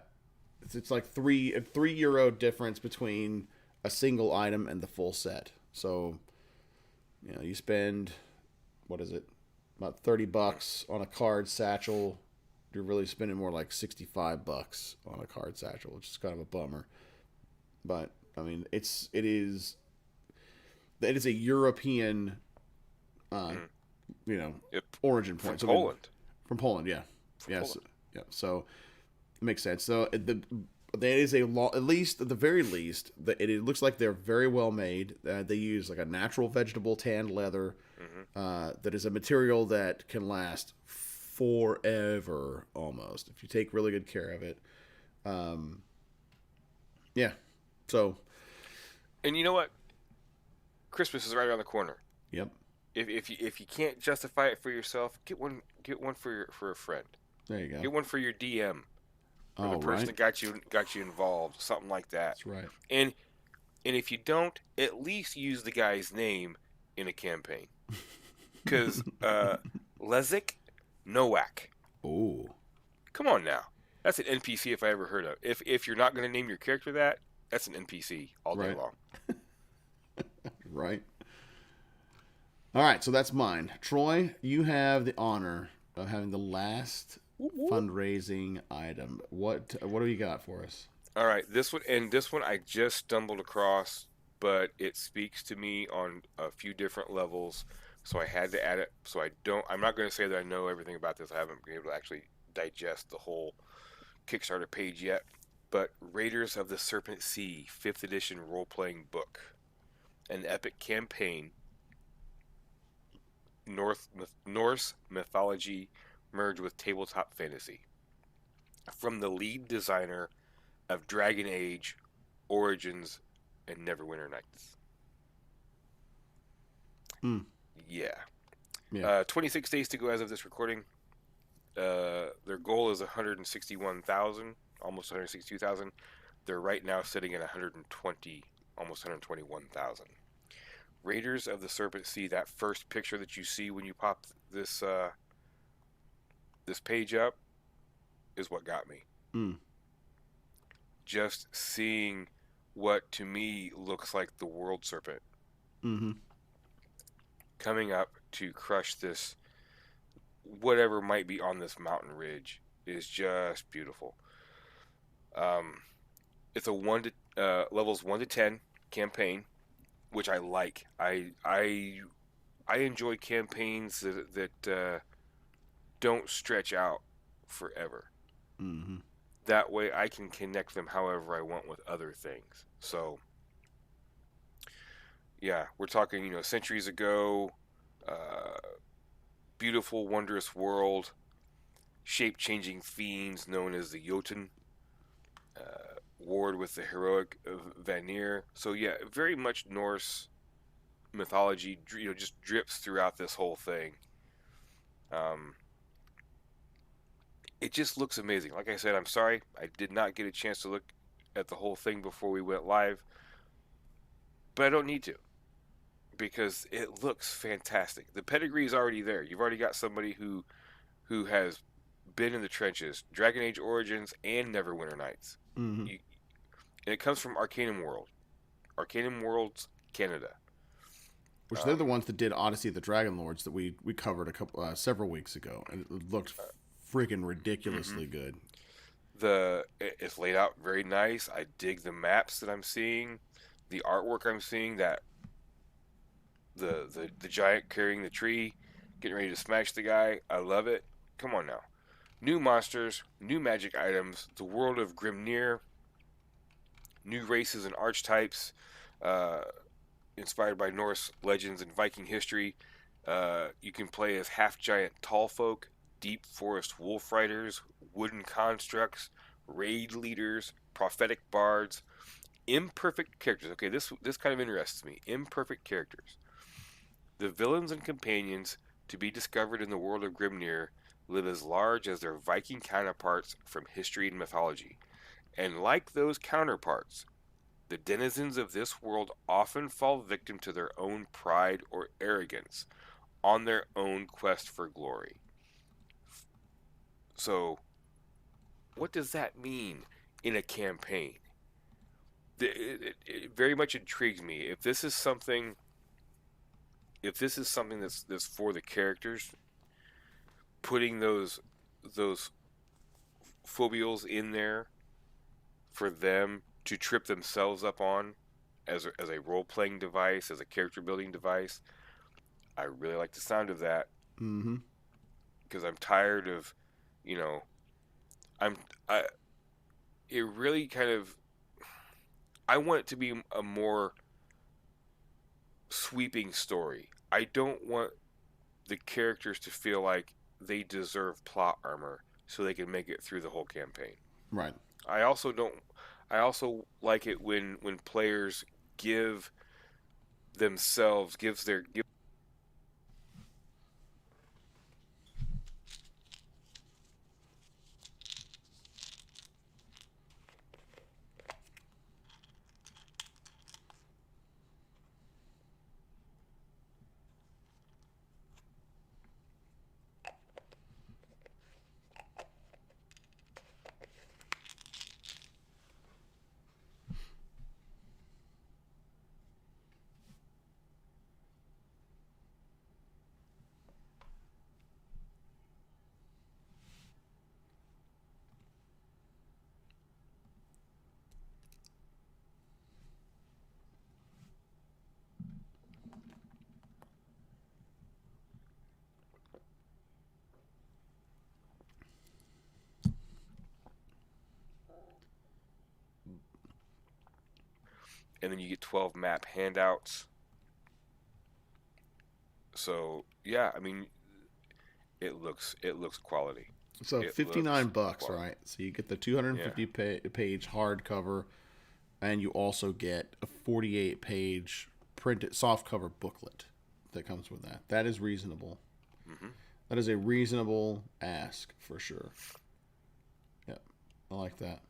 it's like €3 difference between a single item and the full set. So you spend what is it, about $30 on a card satchel. You're really spending more like $65 on a card satchel, which is kind of a bummer. But I mean, it is a European, uh, Mm. you know, Yep. origin From point. So I mean, Poland. from Poland, yeah, From yes, Poland. yeah. So it makes sense. So there is a law, at least at the very least, that it looks like they're very well made. They use like a natural vegetable tanned leather Hmm. that is a material that can last forever almost if you take really good care of it. Um, yeah. So, And you know what? Christmas is right around the corner. yep. If you can't justify it for yourself, get one for a friend. There you go. Get one for your DM or the All person right. that got you involved, something like that. That's right. And if you don't, at least use the guy's name in a campaign. Because Lezik Nowak. Oh, Come on now. That's an NPC if I ever heard of. If you're not going to name your character that, that's an NPC all day right. long. Right. All right. So that's mine. Troy, you have the honor of having the last Whoop, whoop. fundraising item. What do you got for us? All right, this one I just stumbled across, but it speaks to me on a few different levels, so I had to add it. So I'm not going to say that I know everything about this. I haven't been able to actually digest the whole Kickstarter page yet. But Raiders of the Serpent Sea, 5th edition role-playing book, an epic campaign, Norse mythology merged with tabletop fantasy, from the lead designer of Dragon Age, Origins, and Neverwinter Nights. Mm, Yeah. yeah. 26 days to go as of this recording. Their goal is 161,000, almost 162,000. They're right now sitting at 120, almost 121,000. Raiders of the Serpent Sea, that first picture that you see when you pop this this page up, is what got me. Mm, just seeing what to me looks like the world serpent Mm-hmm. coming up to crush this whatever might be on this mountain ridge is just beautiful. Um, it's a levels 1 to 10 campaign, which I like. I enjoy campaigns that don't stretch out forever. Mm-hmm. That way, I can connect them however I want with other things. So, yeah, we're talking, centuries ago, uh, beautiful, wondrous world, shape-changing fiends known as the Jotun, warred with the heroic Vanir. So, yeah, very much Norse mythology, just drips throughout this whole thing. Um, it just looks amazing. Like I said, I'm sorry I did not get a chance to look at the whole thing before we went live, but I don't need to because it looks fantastic. The pedigree is already there. You've already got somebody who has been in the trenches, Dragon Age Origins and Neverwinter Nights. Mm-hmm. And it comes from Arcanum Worlds, Canada. Which they're the ones that did Odyssey of the Dragon Lords that we covered several weeks ago, and it looked freaking ridiculously good. It's laid out very nice. I dig the maps that I'm seeing, the artwork I'm seeing. That the giant carrying the tree, getting ready to smash the guy. I love it. Come on now, new monsters, new magic items, the world of Grimnir, new races and archetypes. Inspired by Norse legends and Viking history. You can play as half-giant tall folk, deep forest wolf riders, wooden constructs, raid leaders, prophetic bards, imperfect characters. Okay, this kind of interests me. Imperfect characters. The villains and companions to be discovered in the world of Grimnir live as large as their Viking counterparts from history and mythology. And like those counterparts, the denizens of this world often fall victim to their own pride or arrogance on their own quest for glory. So, what does that mean in a campaign? It very much intrigues me. If this is something that's for the characters, putting those fobials in there for them to trip themselves up on as a role-playing device, as a character-building device. I really like the sound of that. Mm-hmm. Because I'm tired of, it really kind of, I want it to be a more sweeping story. I don't want the characters to feel like they deserve plot armor so they can make it through the whole campaign. Right. I also like it when players give themselves gives their give and then you get 12 map handouts. So, yeah, I mean, it looks quality. So It $59, looks quality. right? So you get the 250 page hardcover, and you also get a 48 page printed softcover booklet that comes with that. That is reasonable. Mm-hmm. That is a reasonable ask for sure. Yeah, I like that.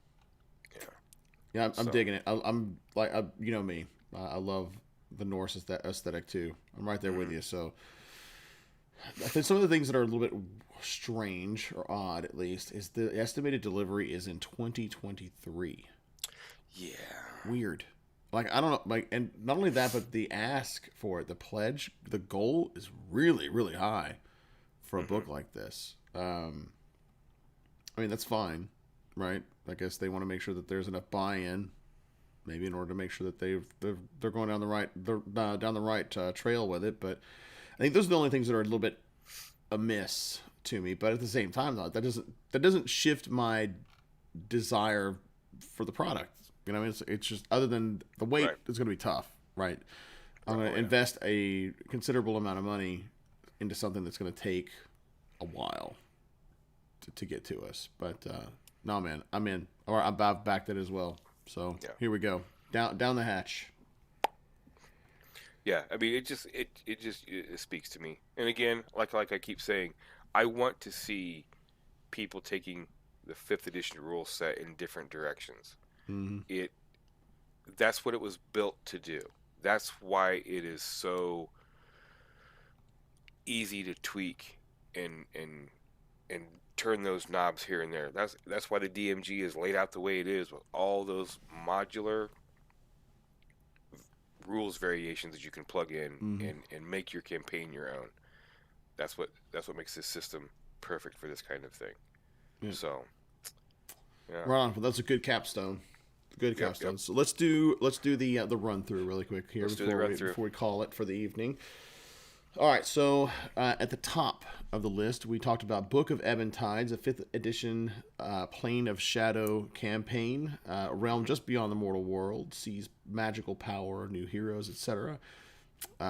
Yeah, I'm digging it. I'm like, you know me. I love the Norse aesthetic too. I'm right there with you. So I think some of the things that are a little bit strange or odd, at least, is the estimated delivery is in 2023. weird. Like I don't know, like, and not only that, but the ask for it, the pledge, the goal is really, really high for a book like this. I mean, that's fine, right? I guess they want to make sure that there's enough buy-in, maybe in order to make sure that they're going down the right trail with it. But I think those are the only things that are a little bit amiss to me. But at the same time, though, that doesn't shift my desire for the product. You know, I mean, it's just other than the wait Right. is going to be tough, right? I'm going to invest a considerable amount of money into something that's going to take a while to get to us. But no, man, I'm in, or I've backed it as well. So here we go, down the hatch. Yeah, I mean, it speaks to me. And again, like I keep saying, I want to see people taking the fifth edition rule set in different directions. Mm-hmm. That's what it was built to do. That's why it is so easy to tweak and turn those knobs here and there. That's why the DMG is laid out the way it is, with all those modular rules variations that you can plug in and make your campaign your own. That's what makes this system perfect for this kind of thing. Yeah. So, yeah. Right on. Well, that's a good capstone. Good capstone. Yep. So let's do the run through really quick here before we call it for the evening. All right, so at the top of the list, we talked about Book of Ebb and Tides, a 5th edition Plane of Shadow campaign, a realm just beyond the mortal world, sees magical power, new heroes, etc.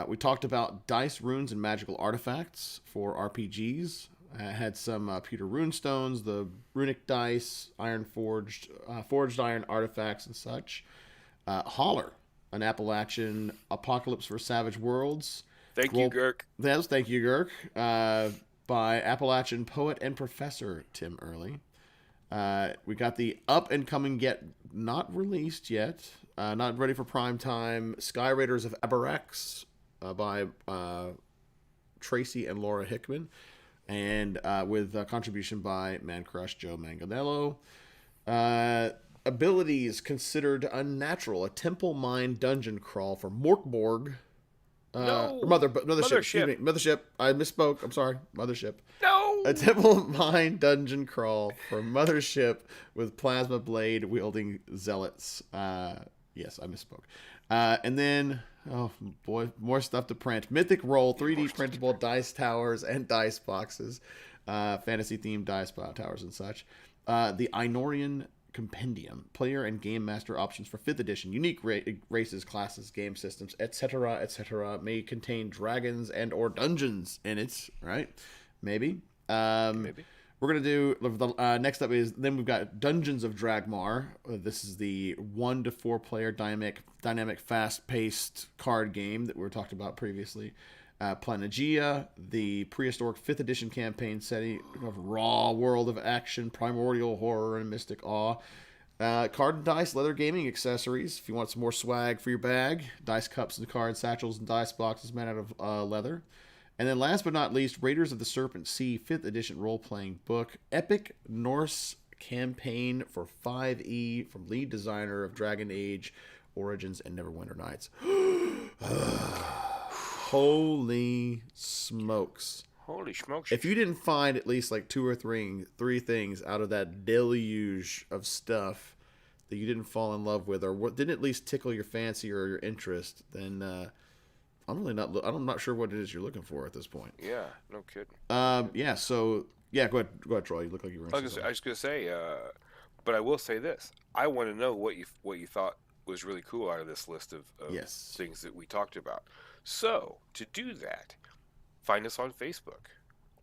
We talked about dice, runes, and magical artifacts for RPGs. Had some pewter runestones, the runic dice, forged iron artifacts, and such. Holler, an Appalachian apocalypse for savage worlds. Thank you, Girk. Yes, thank you, Girk. By Appalachian poet and professor Tim Early. We got the up-and-coming, yet not released yet, not ready for prime time, Sky Raiders of Aberex by Tracy and Laura Hickman, and with a contribution by Man Crush Joe Manganello. Abilities considered unnatural, a temple mine dungeon crawl for Morkborg. Mothership. Mothership. I misspoke. I'm sorry. Mothership. No. A temple mine dungeon crawl for Mothership with plasma blade wielding zealots. Yes, I misspoke. And then, oh boy, more stuff to print. Mythic Roll, 3D printable dice towers and dice boxes, fantasy themed dice towers and such. The Ainorian Compendium, player and game master options for 5th edition, unique races, classes, game systems, etc., may contain dragons and or dungeons in it, right? Maybe. Maybe. We're going to do, next up is, then we've got Dungeons of Dragmar. This is the 1 to 4 player dynamic fast-paced card game that we were talking about previously. Planagia, the prehistoric 5th edition campaign setting of raw world of action, primordial horror, and mystic awe. Card and dice, leather gaming accessories. If you want some more swag for your bag, dice cups and card satchels and dice boxes made out of leather. And then last but not least, Raiders of the Serpent Sea 5th edition role-playing book, Epic Norse campaign for 5e from lead designer of Dragon Age, Origins, and Neverwinter Nights. Holy smokes. Holy smokes. If you didn't find at least like 2 or 3 things out of that deluge of stuff that you didn't fall in love with, or didn't at least tickle your fancy or your interest, then I'm not sure what it is you're looking for at this point. Yeah, no kidding. Yeah, so go ahead, Troy. You look like you were interested. I was going to say, but I will say this. I want to know what you thought was really cool out of this list of things that we talked about. So, to do that, find us on Facebook.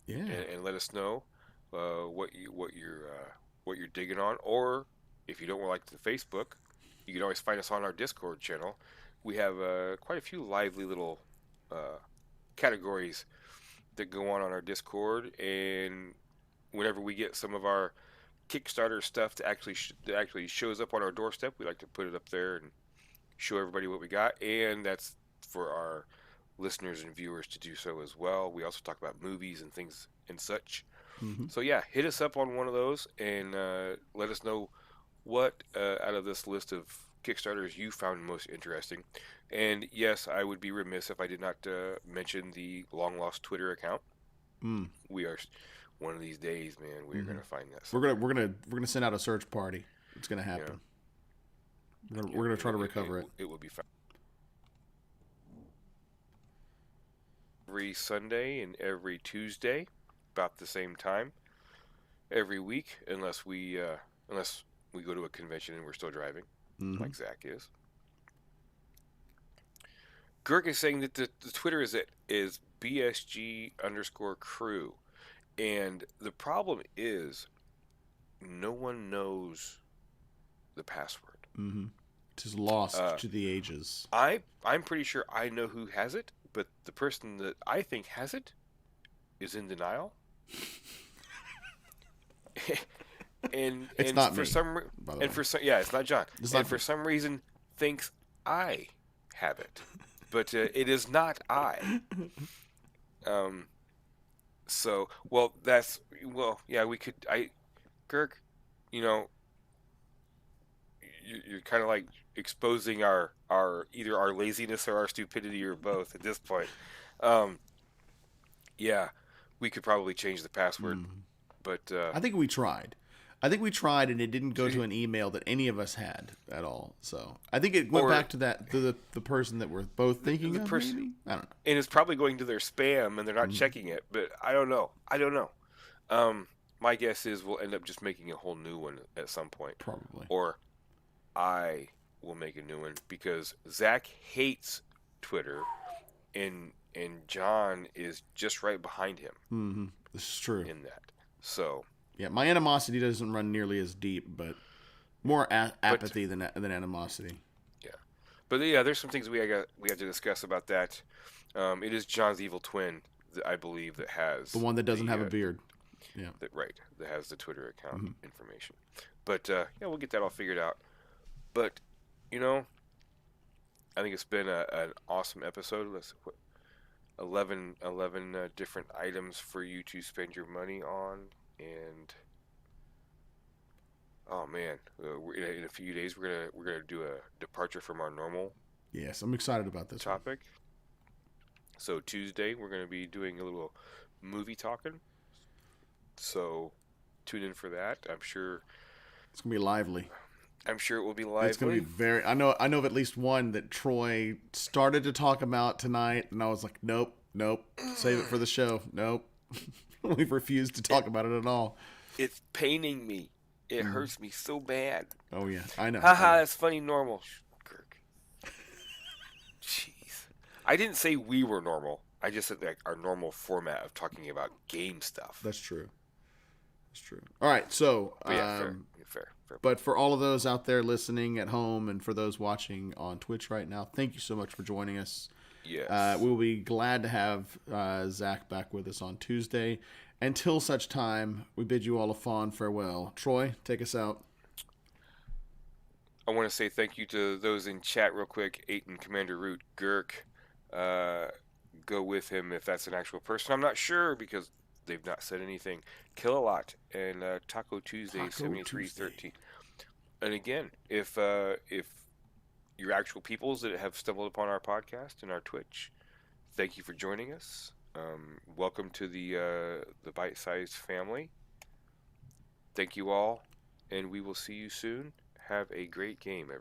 Yeah. And let us know what you're digging on, or if you don't like the Facebook, you can always find us on our Discord channel. We have quite a few lively little categories that go on our Discord, and whenever we get some of our Kickstarter stuff that actually shows up on our doorstep, we like to put it up there and show everybody what we got, and that's for our listeners and viewers to do so as well. We also talk about movies and things and such. Mm-hmm. So yeah, hit us up on one of those and let us know what out of this list of Kickstarters you found most interesting. And yes, I would be remiss if I did not mention the long lost Twitter account. Mm. We are one of these days, man. We are going to find that. We're gonna send out a search party. It's gonna happen. Yeah. We're gonna try to recover it. It will be found every Sunday and every Tuesday, about the same time, every week, unless we go to a convention and we're still driving, like Zach is. Girk is saying that the Twitter is BSG_crew. And the problem is no one knows the password. Just lost to the ages. I'm pretty sure I know who has it, but the person that I think has it is in denial. and it's and not for me, some by the and way. for some it's not John. It's and not for me. some reason thinks I have it, but it is not I. So we could Girk, you're kind of like exposing our either our laziness or our stupidity or both at this point. Yeah, we could probably change the password, but I think we tried. And it didn't go to an email that any of us had at all. So I think it went back to the person that we're both thinking of. Maybe? I don't know. And it's probably going to their spam, and they're not checking it. But I don't know. My guess is we'll end up just making a whole new one at some point. Probably. Or I will make a new one because Zach hates Twitter, and John is just right behind him. This is true. In that, so yeah, my animosity doesn't run nearly as deep, but more apathy than animosity. Yeah, but yeah, there's some things we have to discuss about that. It is John's evil twin, I believe, that has the one that doesn't have a beard. Yeah, that has the Twitter account information. But we'll get that all figured out. But I think it's been an awesome episode. 11 different items for you to spend your money on, and oh man, in a few days we're gonna do a departure from our normal. Yes, I'm excited about this topic. So Tuesday we're gonna be doing a little movie talking. So tune in for that. I'm sure it's gonna be lively. I'm sure it will be lively. It's gonna be very. I know of at least one that Troy started to talk about tonight, and I was like, nope, save it for the show. Nope, we've refused to talk about it at all. It's paining me. It hurts me so bad. Oh yeah, I know. Haha, that's funny. Normal. Kirk. Jeez, I didn't say we were normal. I just said like our normal format of talking about game stuff. That's true. All right, so fair. But for all of those out there listening at home and for those watching on Twitch right now, thank you so much for joining us. Yes. We will be glad to have Zach back with us on Tuesday. Until such time, we bid you all a fond farewell. Troy, take us out. I want to say thank you to those in chat real quick. Aiton, Commander Root, Girk. Go with him if that's an actual person. I'm not sure because they've not said anything. Kill a Lot and Taco Tuesday 7313. And again, if you're actual peoples that have stumbled upon our podcast and our Twitch, thank you for joining us. Welcome to the bite-sized family. Thank you all, and we will see you soon. Have a great game, everyone.